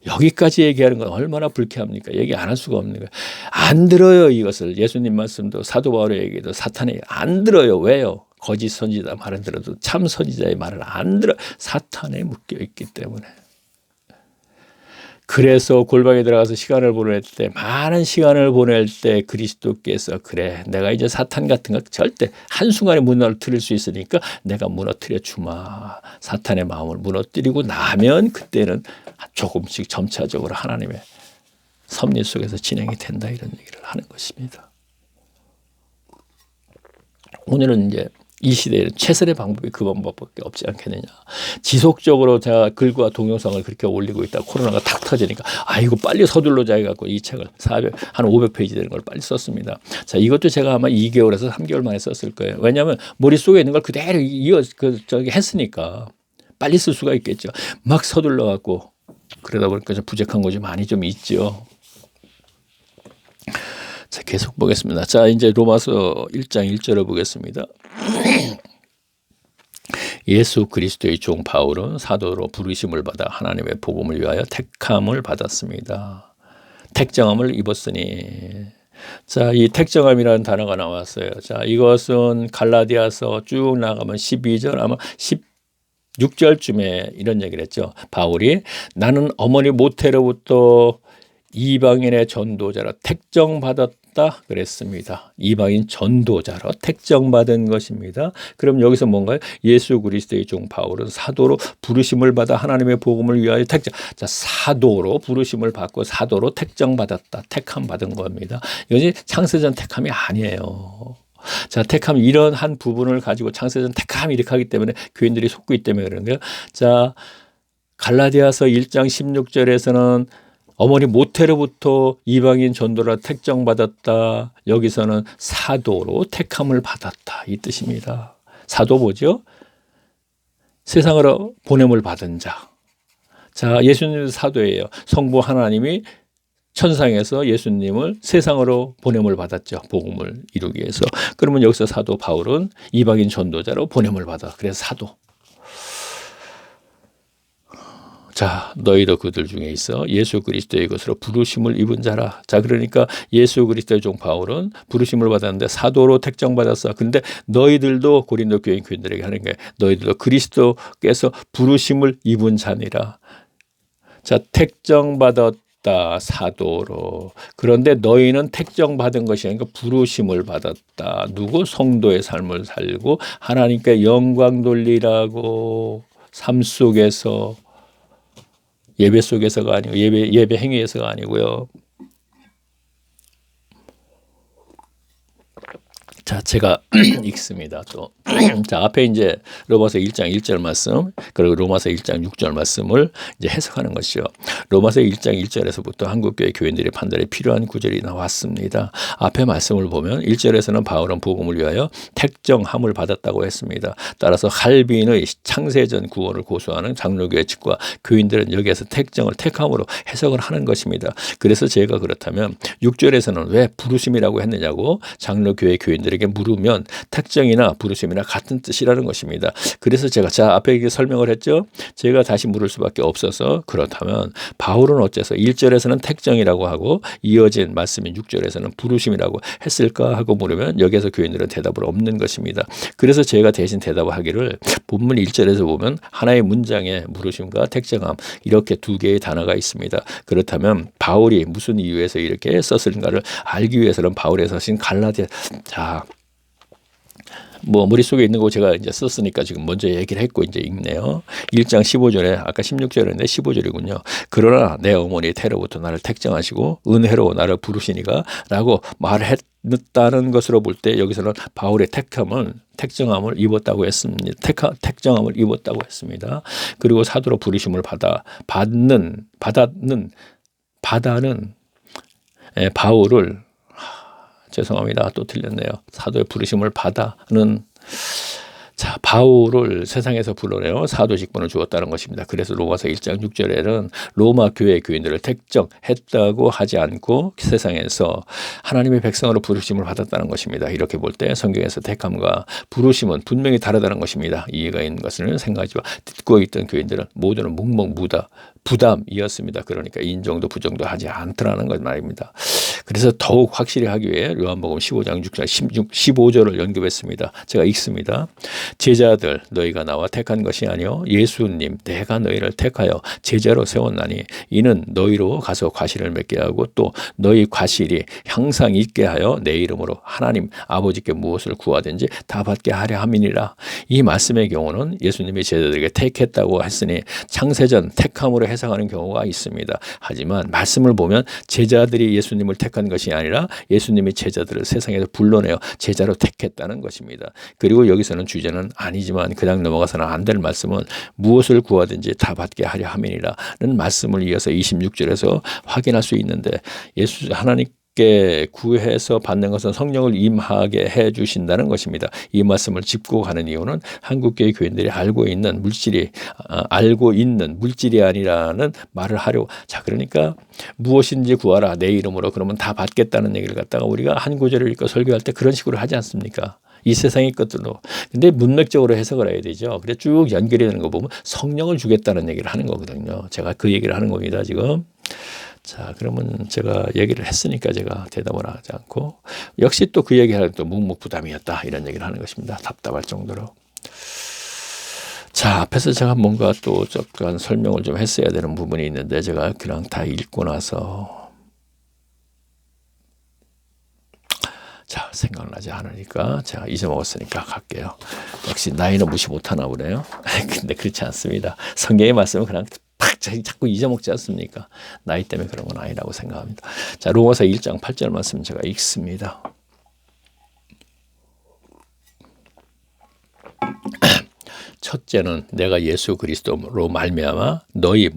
여기까지 얘기하는 건 얼마나 불쾌합니까? 얘기 안 할 수가 없는 거예요. 안 들어요. 이것을 예수님 말씀도 사도 바울의 얘기도 사탄이 안 들어요. 왜요? 거짓 선지자 말을 들어도 참 선지자의 말을 안 들어. 사탄에 묶여있기 때문에. 그래서 골방에 들어가서 시간을 보낼 때, 많은 시간을 보낼 때 그리스도께서 그래, 내가 이제 사탄 같은 거 절대 한순간에 무너뜨릴 수 있으니까 내가 무너뜨려 주마. 사탄의 마음을 무너뜨리고 나면 그때는 조금씩 점차적으로 하나님의 섭리 속에서 진행이 된다, 이런 얘기를 하는 것입니다. 오늘은 이제 이 시대에 최선의 방법이 그 방법밖에 없지 않겠느냐. 지속적으로 제가 글과 동영상을 그렇게 올리고 있다. 코로나가 탁 터지니까 아이고 빨리 서둘러자 해갖고 이 책을 한 500페이지 되는 걸 빨리 썼습니다. 자, 이것도 제가 아마 2개월에서 3개월 만에 썼을 거예요. 왜냐하면 머릿속에 있는 걸 그대로 했으니까 빨리 쓸 수가 있겠죠. 막 서둘러갖고 그러다 보니까 좀 부족한 것이 많이 좀 있죠. 자, 계속 보겠습니다. 자, 이제 로마서 1장 1절을 보겠습니다. 예수 그리스도의 종 바울은 사도로 부르심을 받아 하나님의 복음을 위하여 택함을 받았습니다. 택정함을 입었으니. 자, 이 택정함이라는 단어가 나왔어요. 자, 이것은 갈라디아서 쭉 나가면 12절 아마 16절쯤에 이런 얘기를 했죠. 바울이 나는 어머니 모태로부터 이방인의 전도자로 택정받았다 그랬습니다. 이방인 전도자로 택정받은 것입니다. 그럼 여기서 뭔가요? 예수 그리스도의 종 바울은 사도로 부르심을 받아 하나님의 복음을 위하여 택정. 자, 사도로 부르심을 받고 사도로 택정받았다. 택함 받은 겁니다. 이것이 창세전 택함이 아니에요. 자, 택함 이런 한 부분을 가지고 창세전 택함 이렇게 하기 때문에 교인들이 속고 있기 때문에 그런데요. 자, 갈라디아서 1장 16절에서는 어머니 모태로부터 이방인 전도라 택정받았다. 여기서는 사도로 택함을 받았다. 이 뜻입니다. 사도 뭐죠? 세상으로 보냄을 받은 자. 자, 예수님도 사도예요. 성부 하나님이 천상에서 예수님을 세상으로 보냄을 받았죠. 복음을 이루기 위해서. 그러면 여기서 사도 바울은 이방인 전도자로 보냄을 받아. 그래서 사도. 자, 너희도 그들 중에 있어 예수 그리스도의 것으로 부르심을 입은 자라. 자, 그러니까 예수 그리스도의 종 바울은 부르심을 받았는데 사도로 택정받았어. 근데 너희들도 고린도 교인들에게 하는 게 너희들도 그리스도께서 부르심을 입은 자니라. 자, 택정받았다 사도로. 그런데 너희는 택정받은 것이 아니라 부르심을 받았다. 누구? 성도의 삶을 살고 하나님께 영광 돌리라고. 삶 속에서, 예배 속에서가 아니고 예배 행위에서가 아니고요. 자, 제가 읽습니다. 또. 자, 앞에 이제 로마서 1장 1절 말씀, 그리고 로마서 1장 6절 말씀을 이제 해석하는 것이요. 로마서 1장 1절에서부터 한국교회 교인들의 판단에 필요한 구절이 나왔습니다. 앞에 말씀을 보면 1절에서는 바울은 복음을 위하여 택정함을 받았다고 했습니다. 따라서 할빈의 창세전 구원을 고수하는 장로교회 측과 교인들은 여기에서 택정을 택함으로 해석을 하는 것입니다. 그래서 제가 그렇다면 6절에서는 왜 부르심이라고 했느냐고 장로교회 교인들에게 물으면 택정이나 부르심이나 같은 뜻이라는 것입니다. 그래서 제가 앞에 이렇게 설명을 했죠. 제가 다시 물을 수밖에 없어서 그렇다면 바울은 어째서 1절에서는 택정이라고 하고 이어진 말씀인 6절에서는 부르심이라고 했을까 하고 물으면 여기에서 교인들은 대답을 없는 것입니다. 그래서 제가 대신 대답을 하기를 본문 1절에서 보면 하나의 문장에 부르심과 택정함 이렇게 두 개의 단어가 있습니다. 그렇다면 바울이 무슨 이유에서 이렇게 썼을까를 알기 위해서는 바울의 서신 갈라디아. 자, 뭐 머릿속에 있는 거 제가 이제 썼으니까 지금 먼저 얘기를 했고 이제 읽네요. 1장 15절에 아까 16절인데 15절이군요. 그러나 내 어머니 태로부터 나를 택정하시고 은혜로 나를 부르시니가 라고 말했다는 것으로 볼 때 여기서는 바울의 택정함을 입었다고 했습니다. 택정함을 입었다고 했습니다. 그리고 사도로 부르심을 받는 바울을 죄송합니다. 또 틀렸네요. 사도의 부르심을 받아는 자, 바울을 세상에서 불러내어 사도 직분을 주었다는 것입니다. 그래서 로마서 1장 6절에는 로마 교회 교인들을 택정했다고 하지 않고 세상에서 하나님의 백성으로 부르심을 받았다는 것입니다. 이렇게 볼 때 성경에서 택함과 부르심은 분명히 다르다는 것입니다. 이해가 있는 것을 생각하지 마. 듣고 있던 교인들은 모두는 묵묵무다 부담이었습니다. 그러니까 인정도 부정도 하지 않더라는 것 말입니다. 그래서 더욱 확실히 하기 위해 요한복음 15장 6절 15절을 연결했습니다. 제가 읽습니다. 제자들 너희가 나와 택한 것이 아니요 예수님 내가 너희를 택하여 제자로 세웠나니 이는 너희로 가서 과실을 맺게 하고 또 너희 과실이 항상 있게 하여 내 이름으로 하나님 아버지께 무엇을 구하든지 다 받게 하려 함이니라. 이 말씀의 경우는 예수님이 제자들에게 택했다고 했으니 창세전 택함으로 해석하는 경우가 있습니다. 하지만 말씀을 보면 제자들이 예수님을 택한 것이 아니라 예수님이 제자들을 세상에서 불러내어 제자로 택했다는 것입니다. 그리고 여기서는 주제는 아니지만 그냥 넘어가서는 안 될 말씀은 무엇을 구하든지 다 받게 하려 함이니라는 말씀을 이어서 26절에서 확인할 수 있는데 예수 하나님께 구해서 받는 것은 성령을 임하게 해 주신다는 것입니다. 이 말씀을 짚고 가는 이유는 한국교회 교인들이 알고 있는 물질이 아니라는 말을 하려고. 자, 그러니까 무엇인지 구하라 내 이름으로 그러면 다 받겠다는 얘기를 갖다가 우리가 한 구절을 읽고 설교할 때 그런 식으로 하지 않습니까? 이 세상의 것들로. 근데 문맥적으로 해석을 해야 되죠. 그래 쭉 연결이 되는 거 보면 성령을 주겠다는 얘기를 하는 거거든요. 제가 그 얘기를 하는 겁니다, 지금. 자, 그러면 제가 얘기를 했으니까 제가 대답을 하지 않고 역시 또 그 얘기하는 또 묵묵부담이었다 이런 얘기를 하는 것입니다. 답답할 정도로. 자, 앞에서 제가 뭔가 또 잠깐 설명을 좀 했어야 되는 부분이 있는데 제가 그냥 다 읽고 나서 자, 생각나지 않으니까 제가 잊어먹었으니까 갈게요. 역시 나이는 무시 못하나 보네요. 근데 그렇지 않습니다. 성경의 말씀은 그냥 팍 자꾸 잊어먹지 않습니까? 나이 때문에 그런 건 아니라고 생각합니다. 자, 로마서 1장 8절 말씀 제가 읽습니다. 첫째는 내가 예수 그리스도로 말미암아 너희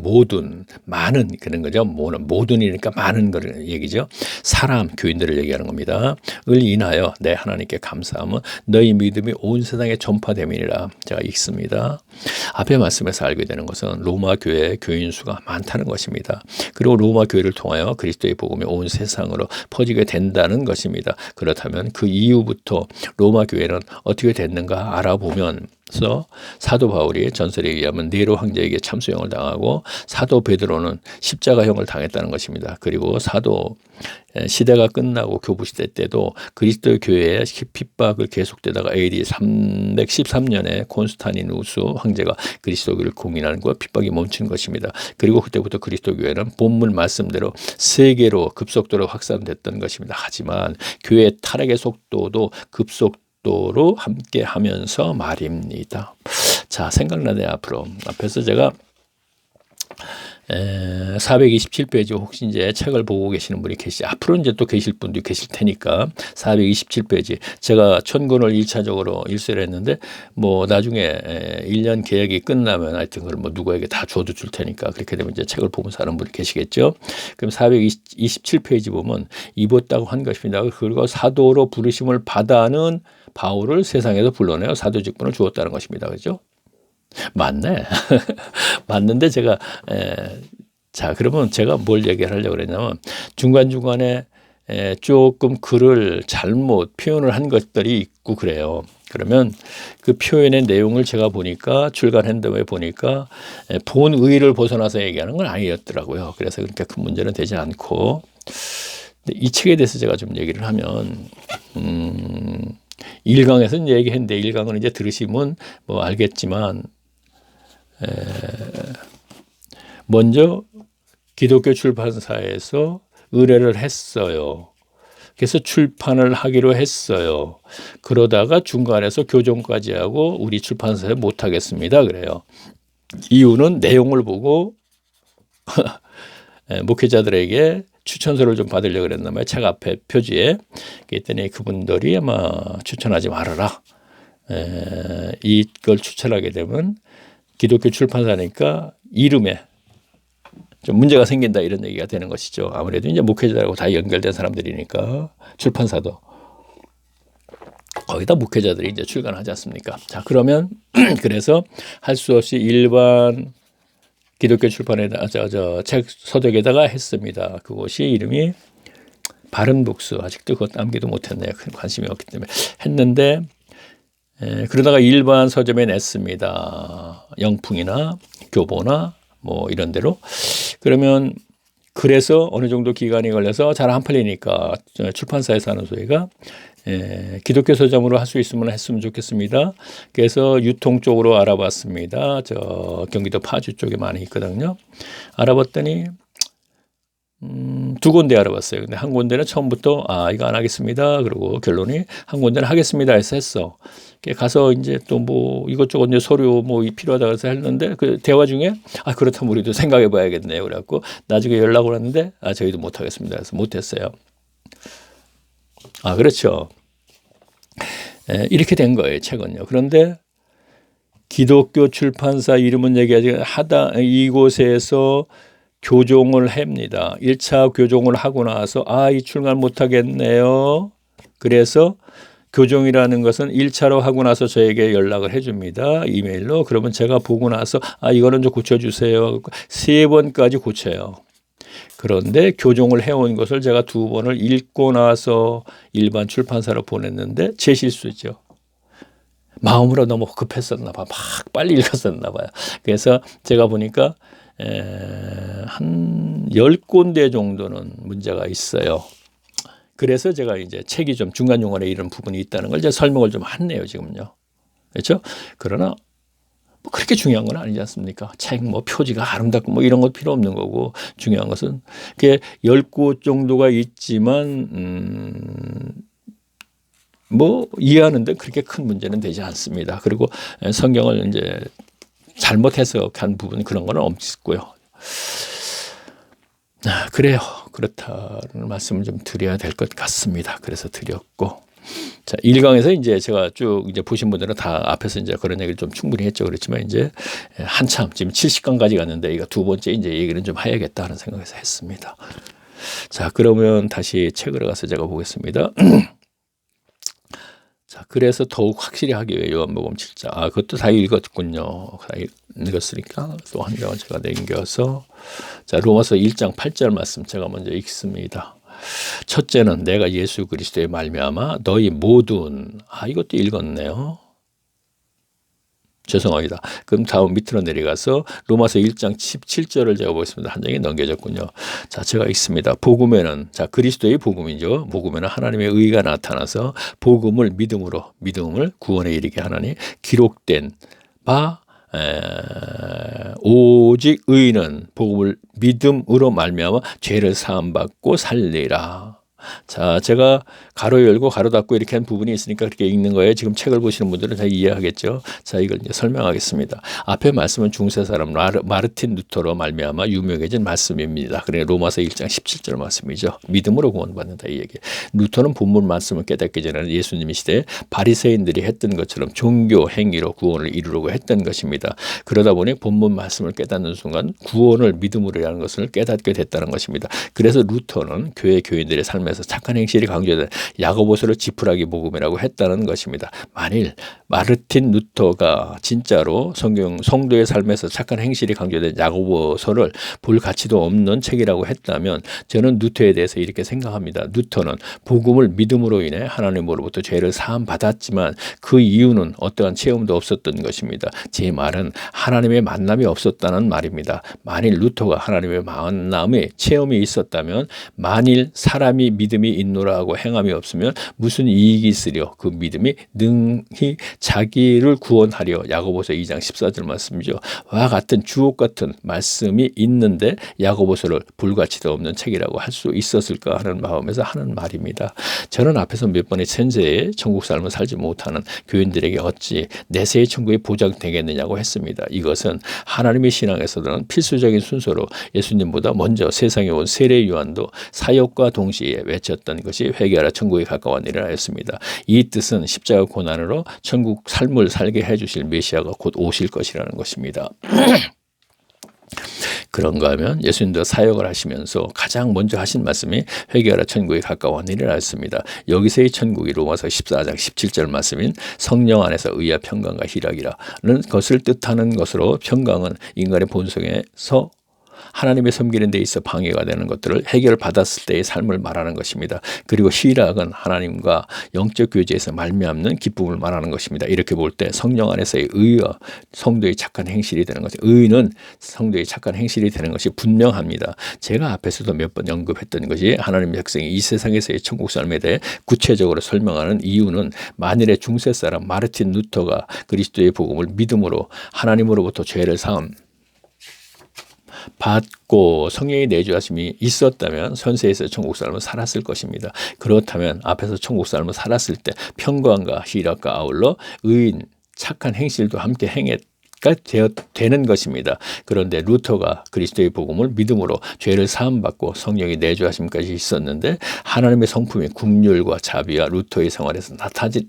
많은 그런 거죠. 모든이니까 많은 그런 얘기죠. 사람 교인들을 얘기하는 겁니다. 을 인하여 내 하나님께 감사함은 너희 믿음이 온 세상에 전파됨이니라. 제가 읽습니다. 앞에 말씀에서 알게 되는 것은 로마 교회 교인 수가 많다는 것입니다. 그리고 로마 교회를 통하여 그리스도의 복음이 온 세상으로 퍼지게 된다는 것입니다. 그렇다면 그 이후부터 로마 교회는 어떻게 됐는가 알아보면 사도 바울이 전설에 의하면 네로 황제에게 참수형을 당하고 사도 베드로는 십자가형을 당했다는 것입니다. 그리고 사도 시대가 끝나고 교부시대 때도 그리스도 교회의 핍박을 계속되다가 AD 313년에 콘스탄티누스 황제가 그리스도교를 공인하는 것 핍박이 멈춘 것입니다. 그리고 그때부터 그리스도 교회는 본문 말씀대로 세계로 급속도로 확산됐던 것입니다. 하지만 교회의 타락의 속도도 급속도로 함께 하면서 말입니다. 자, 생각나네 앞에서 제가 427페이지 혹시 이제 책을 보고 계시는 분이 앞으로 이제 또 계실 분도 계실 테니까 427페이지 제가 천권을 1차적으로 일수를 했는데 뭐 나중에 1년 계약이 끝나면 하여튼 그걸 뭐 누구에게 다 줘도 줄 테니까 그렇게 되면 이제 책을 보면서 하는 분이 계시겠죠. 그럼 427페이지 보면 입었다고 한 것입니다. 그리고 사도로 부르심을 받아는 바울을 세상에서 불러내어 사도 직분을 주었다는 것입니다. 그렇죠? 맞네. 맞는데 제가 자, 그러면 제가 뭘 얘기를 하려고 그랬냐면 중간중간에 조금 글을 잘못 표현을 한 것들이 있고 그래요. 그러면 그 표현의 내용을 제가 보니까 출간 핸드에 보니까 본 의의를 벗어나서 얘기하는 건 아니었더라고요. 그래서 그렇게 큰 문제는 되지 않고 이 책에 대해서 제가 좀 얘기를 하면 1강에서 얘기했는데 1강은 이제 들으시면 뭐 알겠지만 먼저 기독교 출판사에서 의뢰를 했어요. 그래서 출판을 하기로 했어요. 그러다가 중간에서 교정까지 하고 우리 출판사에 못하겠습니다. 그래요. 이유는 내용을 보고 목회자들에게 추천서를 좀 받으려고 그랬나 봐요. 책 앞에 표지에. 그랬더니 그분들이 아마 추천하지 말아라. 이걸 추천하게 되면 기독교 출판사니까 이름에 좀 문제가 생긴다 이런 얘기가 되는 것이죠. 아무래도 이제 목회자라고 다 연결된 사람들이니까 출판사도 거기다 목회자들이 이제 출간하지 않습니까? 자, 그러면 그래서 할 수 없이 일반 기독교 출판에다 책 서적에다가 했습니다. 그것이 이름이 바른북스. 아직도 그것 남기도 못했네요. 큰 관심이 없기 때문에 했는데 그러다가 일반 서점에 냈습니다. 영풍이나 교보나 뭐 이런 데로. 그러면 그래서 어느 정도 기간이 걸려서 잘 안 팔리니까 출판사에서 하는 소리가 기독교 서점으로 할 수 있으면 했으면 좋겠습니다. 그래서 유통 쪽으로 알아봤습니다. 저 경기도 파주 쪽에 많이 있거든요. 알아봤더니 두 군데 알아봤어요. 근데 한 군데는 처음부터 이거 안 하겠습니다. 그리고 결론이 한 군데는 하겠습니다 해서 했어. 가서 이제 또 뭐 이것저것 이제 서류 뭐 필요하다고 해서 했는데 그 대화 중에 그렇다면 우리도 생각해 봐야겠네요. 그래갖고 나중에 연락을 했는데 저희도 못 하겠습니다. 그래서 못 했어요. 그렇죠. 이렇게 된 거예요, 책은요. 그런데 기독교 출판사 이름은 얘기하지 이곳에서 교종을 합니다. 1차 교종을 하고 나서 이 출간 못 하겠네요. 그래서 교종이라는 것은 1차로 하고 나서 저에게 연락을 해줍니다. 이메일로. 그러면 제가 보고 나서 이거는 좀 고쳐주세요. 3번까지 고쳐요. 그런데 교종을 해온 것을 제가 2번을 읽고 나서 일반 출판사로 보냈는데 제 실수죠. 마음으로 너무 급했었나 봐. 막 빨리 읽었었나 봐요. 그래서 제가 보니까 한 10군데 정도는 문제가 있어요. 그래서 제가 이제 책이 좀 중간중간에 이런 부분이 있다는 걸 제가 설명을 좀 했네요, 지금요. 그렇죠? 그러나 뭐 그렇게 중요한 건 아니지 않습니까? 책 뭐 표지가 아름답고 뭐 이런 것 필요 없는 거고 중요한 것은 그게 10곳 정도가 있지만 뭐 이해하는데 그렇게 큰 문제는 되지 않습니다. 그리고 성경을 이제 잘못 해석한 부분 그런 거는 없고요. 그래요. 그렇다는 말씀을 좀 드려야 될 것 같습니다. 그래서 드렸고. 자, 1강에서 이제 제가 쭉 이제 보신 분들은 다 앞에서 이제 그런 얘기를 좀 충분히 했죠. 그렇지만 이제 한참 지금 70강까지 갔는데 이거 두 번째 이제 얘기는 좀 해야겠다 하는 생각에서 했습니다. 자, 그러면 다시 책으로 가서 제가 보겠습니다. 자, 그래서 더욱 확실히 하기 위해 요한복음 7장. 그것도 다 읽었군요. 다 읽었으니까 또 한 장을 제가 남겨서 자, 로마서 1장 8절 말씀 제가 먼저 읽습니다. 첫째는 내가 예수 그리스도의 말미암아 너희 모든 이것도 읽었네요. 죄송합니다. 그럼 다음 밑으로 내려가서 로마서 1장 17절을 제가 보겠습니다. 한 장이 넘겨졌군요. 자, 제가 읽습니다. 복음에는 그리스도의 복음이죠. 복음에는 하나님의 의가 나타나서 복음을 믿음을 구원에 이르게 하나니 기록된 바 오직 의인은 복음을 믿음으로 말미암아 죄를 사함 받고 살리라. 자, 제가 가로 열고 가로 닫고 이렇게 한 부분이 있으니까 그렇게 읽는 거예요. 지금 책을 보시는 분들은 다 이해하겠죠. 자, 이걸 이제 설명하겠습니다. 앞에 말씀은 중세 사람 마르틴 루터로 말미암아 유명해진 말씀입니다. 그래 로마서 1장 17절 말씀이죠. 믿음으로 구원받는다 이 얘기. 루터는 본문 말씀을 깨닫기 전에는 예수님 시대에 바리새인들이 했던 것처럼 종교 행위로 구원을 이루려고 했던 것입니다. 그러다 보니 본문 말씀을 깨닫는 순간 구원을 믿음으로라는 것을 깨닫게 됐다는 것입니다. 그래서 루터는 교인들의 삶에서 착한 행실이 강조된 야고보서를 지푸라기 복음이라고 했다는 것입니다. 만일 마르틴 루터가 진짜로 성도의 삶에서 착한 행실이 강조된 야고보서를 볼 가치도 없는 책이라고 했다면 저는 루터에 대해서 이렇게 생각합니다. 루터는 복음을 믿음으로 인해 하나님으로부터 죄를 사함 받았지만 그 이유는 어떠한 체험도 없었던 것입니다. 제 말은 하나님의 만남이 없었다는 말입니다. 만일 루터가 하나님의 만남의 체험이 있었다면 만일 사람이 믿음이 있노라 하고 행함이 없으면 무슨 이익이 있으려 그 믿음이 능히 자기를 구원하려 야고보서 2장 14절 말씀이죠. 와 같은 주옥 같은 말씀이 있는데 야고보서를 불가치도 없는 책이라고 할 수 있었을까 하는 마음에서 하는 말입니다. 저는 앞에서 몇 번의 천재의 천국 삶을 살지 못하는 교인들에게 어찌 내세의 천국이 보장되겠느냐고 했습니다. 이것은 하나님의 신앙에서는 필수적인 순서로 예수님보다 먼저 세상에 온 세례 요한도 사역과 동시에 외쳤던 것이 회개하라 천국에 가까웠느니라 했습니다. 이 뜻은 십자가 고난으로 천국 삶을 살게 해주실 메시아가 곧 오실 것이라는 것입니다. 그런가 하면 예수님도 사역을 하시면서 가장 먼저 하신 말씀이 회개하라 천국에 가까웠느니라 했습니다. 여기서의 천국이 로마서 14장 17절 말씀인 성령 안에서 의와 평강과 희락이라는 것을 뜻하는 것으로 평강은 인간의 본성에서 하나님의 섬기는 데 있어 방해가 되는 것들을 해결받았을 때의 삶을 말하는 것입니다. 그리고 희락은 하나님과 영적 교제에서 말미암는 기쁨을 말하는 것입니다. 이렇게 볼 때 성령 안에서의 의와 성도의 착한 행실이 되는 것이, 의는 성도의 착한 행실이 되는 것이 분명합니다. 제가 앞에서도 몇 번 언급했던 것이 하나님의 백성이 이 세상에서의 천국 삶에 대해 구체적으로 설명하는 이유는 만일의 중세 사람 마르틴 루터가 그리스도의 복음을 믿음으로 하나님으로부터 죄를 사함 받고 성령의 내주하심이 있었다면 현세에서 천국 삶을 살았을 것입니다. 그렇다면 앞에서 천국 삶을 살았을 때 평강과 희락과 아울러 의인 착한 행실도 함께 되는 것입니다. 그런데 루터가 그리스도의 복음을 믿음으로 죄를 사함받고 성령의 내주하심까지 있었는데 하나님의 성품의 긍휼과 자비와 루터의 생활에서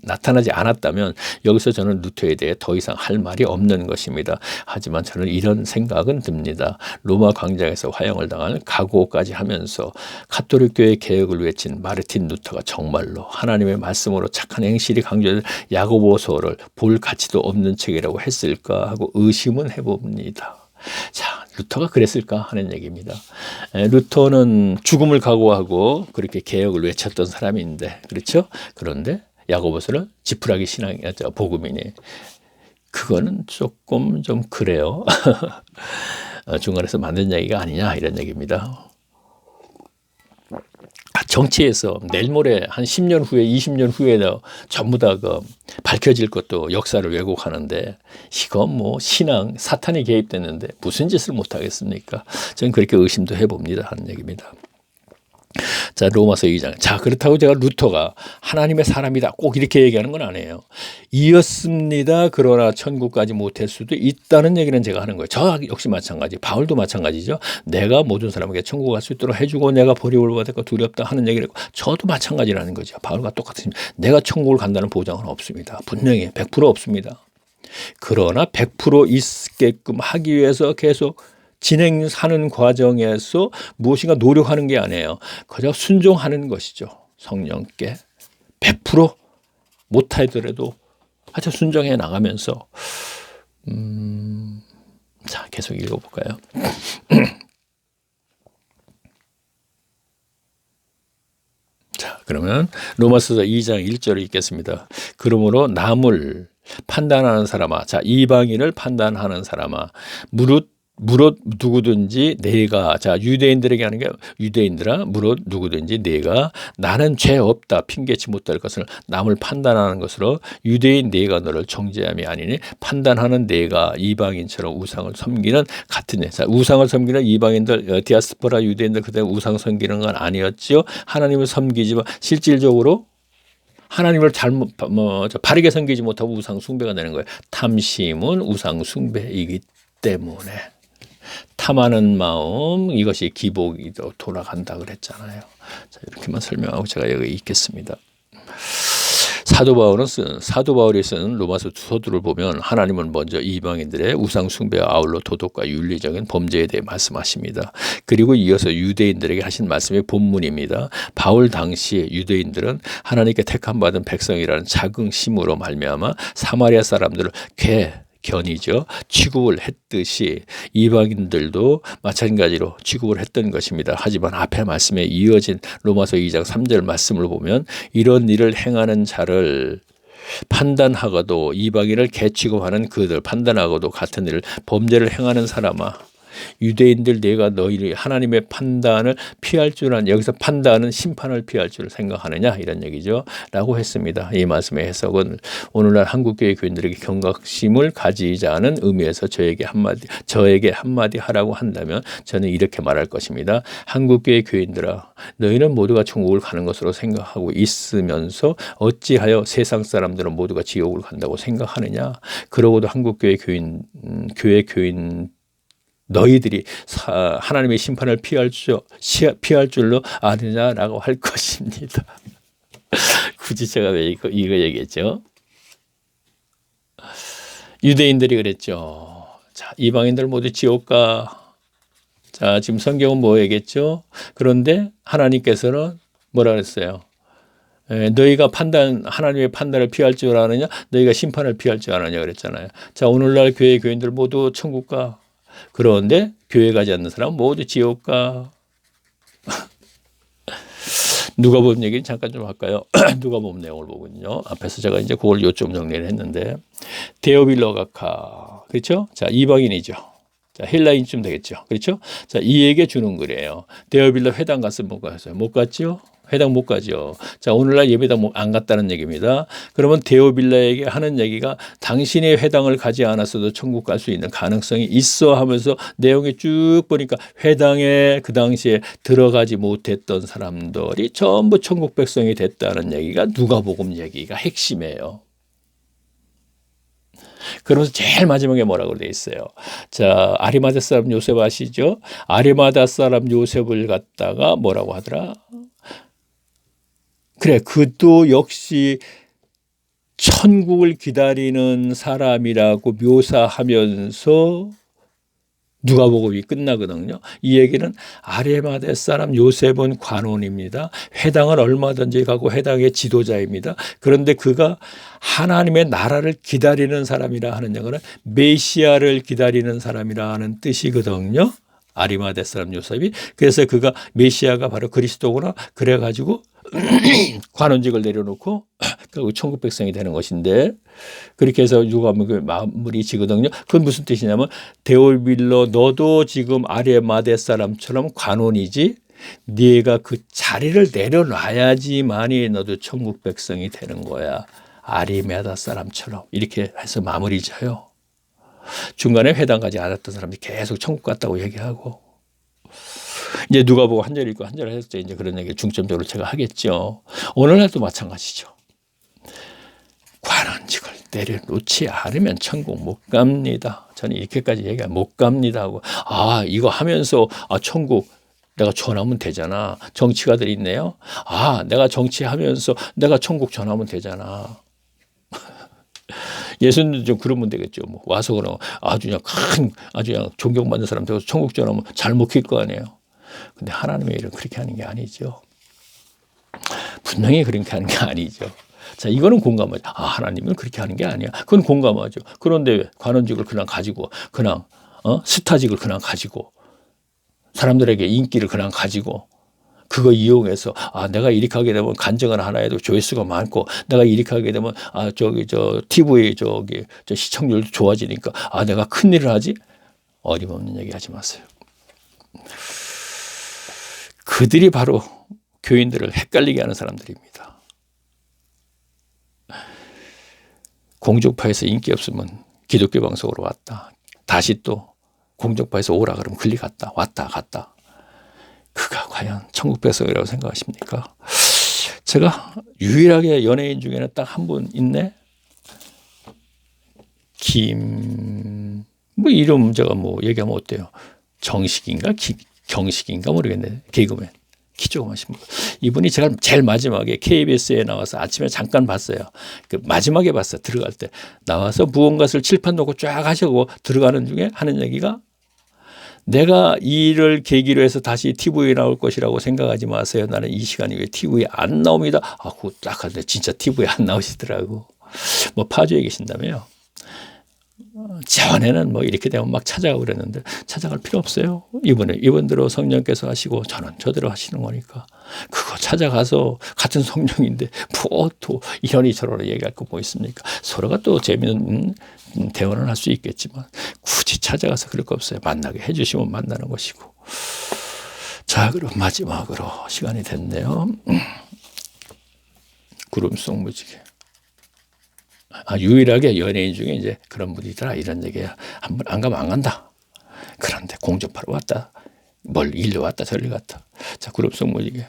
나타나지 않았다면 여기서 저는 루터에 대해 더 이상 할 말이 없는 것입니다. 하지만 저는 이런 생각은 듭니다. 로마 광장에서 화형을 당할 각오까지 하면서 가톨릭 교회 개혁을 외친 마르틴 루터가 정말로 하나님의 말씀으로 착한 행실이 강조된 야고보서를 볼 가치도 없는 책이라고 했을까 하고 의심은 해봅니다. 자, 루터가 그랬을까 하는 얘기입니다. 루터는 죽음을 각오하고 그렇게 개혁을 외쳤던 사람인데, 그렇죠? 그런데 야고보서는 지푸라기 신앙이죠, 복음이니. 그거는 조금 좀 그래요. 중간에서 만든 얘기가 아니냐 이런 얘기입니다. 정치에서 내일 모레 한 10년 후에 20년 후에도 전부 다 밝혀질 것도 역사를 왜곡하는데 이건 뭐 신앙 사탄이 개입됐는데 무슨 짓을 못하겠습니까? 저는 그렇게 의심도 해봅니다 하는 얘기입니다. 자, 로마서 2장. 자, 그렇다고 제가 루터가 하나님의 사람이다 꼭 이렇게 얘기하는 건 아니에요. 이었습니다. 그러나 천국까지 못할 수도 있다는 얘기는 제가 하는 거예요. 저 역시 마찬가지. 바울도 마찬가지죠. 내가 모든 사람에게 천국 갈 수 있도록 해주고 내가 버림을 받을까 두렵다 하는 얘기를 했고 저도 마찬가지라는 거죠. 바울과 똑같습니다. 내가 천국을 간다는 보장은 없습니다. 분명히 100% 없습니다. 그러나 100% 있게끔 하기 위해서 계속 진행하는 과정에서 무엇인가 노력하는 게 아니에요. 그저 순종하는 것이죠. 성령께 100% 못하더라도 아주 순종해 나가면서 자, 계속 읽어볼까요? 자, 그러면 로마서서 2장 1절을 읽겠습니다. 그러므로 남을 판단하는 사람아, 자, 이방인을 판단하는 사람아, 무릇 누구든지 내가, 자, 유대인들에게 하는 게 유대인들아 무릇 누구든지 내가 나는 죄 없다 핑계치 못할 것을 남을 판단하는 것으로 유대인 내가 너를 정죄함이 아니니 판단하는 내가 이방인처럼 우상을 섬기는 같은 자, 우상을 섬기는 이방인들 디아스포라 유대인들 그때 우상 섬기는 건 아니었지요. 하나님을 섬기지만 실질적으로 하나님을 바르게 섬기지 못하고 우상 숭배가 되는 거예요. 탐심은 우상 숭배이기 때문에 탐하는 마음 이것이 기복이도 돌아간다 그랬잖아요. 자, 이렇게만 설명하고 제가 여기 읽겠습니다. 사도 바울이 쓴 로마서 서두를 보면 하나님은 먼저 이방인들의 우상 숭배와 아울러 도덕과 윤리적인 범죄에 대해 말씀하십니다. 그리고 이어서 유대인들에게 하신 말씀의 본문입니다. 바울 당시 유대인들은 하나님께 택함받은 백성이라는 자긍심으로 말미암아 사마리아 사람들을 견이죠. 취급을 했듯이 이방인들도 마찬가지로 취급을 했던 것입니다. 하지만 앞에 말씀에 이어진 로마서 2장 3절 말씀을 보면 이런 일을 행하는 자를 판단하고도 이방인을 개취급하는 그들 판단하고도 같은 일을 범죄를 행하는 사람아 유대인들 내가 너희를 하나님의 판단을 피할 줄 아는 여기서 판단은 심판을 피할 줄 생각하느냐 이런 얘기죠 라고 했습니다. 이 말씀의 해석은 오늘날 한국교회 교인들에게 경각심을 가지자는 의미에서 저에게 한마디 하라고 한다면 저는 이렇게 말할 것입니다. 한국교회 교인들아 너희는 모두가 천국을 가는 것으로 생각하고 있으면서 어찌하여 세상 사람들은 모두가 지옥을 간다고 생각하느냐. 그러고도 한국교회 교인 너희들이 하나님의 심판을 피할 줄로 아느냐라고 할 것입니다. 굳이 제가 왜 이거 얘기했죠? 유대인들이 그랬죠. 자, 이방인들 모두 지옥 가. 자, 지금 성경은 뭐 얘기했죠? 그런데 하나님께서는 뭐라 그랬어요? 너희가 하나님의 판단을 피할 줄 아느냐? 너희가 심판을 피할 줄 아느냐 그랬잖아요. 자, 오늘날 교인들 모두 천국 가. 그런데 교회 가지 않는 사람은 모두 지옥 가. 누가복음 얘기는 잠깐 좀 할까요? 누가복음 내용을 보군요. 앞에서 제가 이제 그걸 요점 정리를 했는데 데오빌로가카 그렇죠? 자 이방인이죠. 자 헬라인쯤 되겠죠. 그렇죠? 자 이에게 주는 거래요. 데오빌로 회당 갔으면 못 갔어요. 못 갔죠? 회당 못 가죠. 자 오늘날 예배당 안 갔다는 얘기입니다. 그러면 데오빌라에게 하는 얘기가 당신이 회당을 가지 않았어도 천국 갈 수 있는 가능성이 있어 하면서 내용이 쭉 보니까 회당에 그 당시에 들어가지 못했던 사람들이 전부 천국 백성이 됐다는 얘기가 누가복음 얘기가 핵심이에요. 그러면서 제일 마지막에 뭐라고 돼 있어요. 자 아리마다 사람 요셉 아시죠? 아리마다 사람 요셉을 갖다가 뭐라고 하더라? 그래, 그도 역시 천국을 기다리는 사람이라고 묘사하면서 누가복음이 끝나거든요. 이 얘기는 아리마대 사람 요셉은 관원입니다. 회당을 얼마든지 가고 회당의 지도자입니다. 그런데 그가 하나님의 나라를 기다리는 사람이라 하는 얘기는 메시아를 기다리는 사람이라 하는 뜻이거든요. 아리마대 사람 요셉이. 그래서 그가 메시아가 바로 그리스도구나 그래가지고 관원직을 내려놓고 결국 천국 백성이 되는 것인데 그렇게 해서 누가복음이 마무리 지거든요. 그건 무슨 뜻이냐면 데오빌로 너도 지금 아리마대 사람처럼 관원이지 네가 그 자리를 내려놔야지만이 너도 천국 백성이 되는 거야. 아리마대 사람처럼 이렇게 해서 마무리 져요. 중간에 회당 가지 않았던 사람들이 계속 천국 갔다고 얘기하고 이제 누가복음 한 절 읽고 한 절 했을 때 이제 그런 얘기 중점적으로 제가 하겠죠. 오늘날도 마찬가지죠. 관원직을 내려놓지 않으면 천국 못 갑니다. 저는 이렇게까지 얘기하면 못 갑니다 하고 아 이거 하면서 아 천국 내가 전하면 되잖아. 정치가들이 있네요. 아 내가 정치하면서 내가 천국 전하면 되잖아. 예수님도 좀 그러면 되겠죠. 뭐 와서 그럼 아주 그냥 큰 아주 그냥 존경받는 사람 되고 천국 전하면 잘 먹힐 거 아니에요. 근데 하나님의 일은 그렇게 하는 게 아니죠. 분명히 그렇게 하는 게 아니죠. 자, 이거는 공감하죠. 아, 하나님은 그렇게 하는 게 아니야. 그건 공감하죠. 그런데 관원직을 그냥 가지고, 그냥, 스타직을 그냥 가지고, 사람들에게 인기를 그냥 가지고, 그거 이용해서, 아, 내가 이렇게 하게 되면 간증을 하나 해도 조회수가 많고, 내가 이렇게 하게 되면, 아, TV, 시청률도 좋아지니까, 아, 내가 큰일을 하지? 어림없는 얘기 하지 마세요. 그들이 바로 교인들을 헷갈리게 하는 사람들입니다. 공중파에서 인기 없으면 기독교 방송으로 왔다. 다시 또 공중파에서 오라 그러면 글리 갔다. 왔다 갔다. 그가 과연 천국 백성이라고 생각하십니까? 제가 유일하게 연예인 중에는 딱 한 분 있네. 뭐 이름 제가 뭐 얘기하면 어때요? 정식인가? 경식인가 모르겠네. 개그맨. 키 조그마신 분. 이분이 제가 제일 마지막에 KBS에 나와서 아침에 잠깐 봤어요. 그 마지막에 봤어요. 들어갈 때. 나와서 무언가를 칠판 놓고 쫙 하시고 들어가는 중에 하는 얘기가 내가 이 일을 계기로 해서 다시 TV에 나올 것이라고 생각하지 마세요. 나는 이 시간 이후에 TV에 안 나옵니다. 아, 그거 딱 하는데 진짜 TV에 안 나오시더라고. 뭐 파주에 계신다며요. 전에는 뭐 이렇게 되면 막 찾아가고 그랬는데 찾아갈 필요 없어요. 이분대로 성령께서 하시고 저는 저대로 하시는 거니까 그거 찾아가서 같은 성령인데 뭐 또 이러니 저러니 얘기할 거 뭐 있습니까? 서로가 또 재미있는 대화는 할 수 있겠지만 굳이 찾아가서 그럴 거 없어요. 만나게 해주시면 만나는 것이고. 자, 그럼 마지막으로 시간이 됐네요. 구름 속 무지개. 아, 유일하게 연예인 중에 이제 그런 분이더라 이런 얘기야. 한 번 안 가면 안 간다. 그런데 공중파로 왔다. 뭘 일로 왔다 저리 갔다. 자, 구름 속 무지개.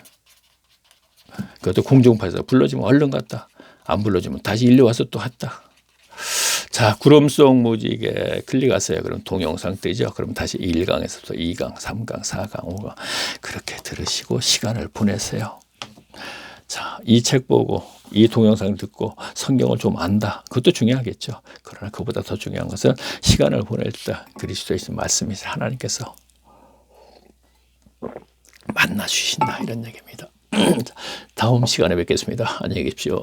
그것도 공중파에서 불러주면 얼른 갔다. 안 불러주면 다시 일로 와서 또 왔다. 자, 구름 속 무지개 클릭하세요. 그럼 동영상 뜨죠. 그럼 다시 1강에서부터 2강, 3강, 4강, 5강 그렇게 들으시고 시간을 보내세요. 자, 이 책 보고 이 동영상을 듣고 성경을 좀 안다. 그것도 중요하겠죠. 그러나 그보다 더 중요한 것은 시간을 보낼 때 그리스도의 말씀이 하나님께서 만나 주신다 이런 얘기입니다. 다음 시간에 뵙겠습니다. 안녕히 계십시오.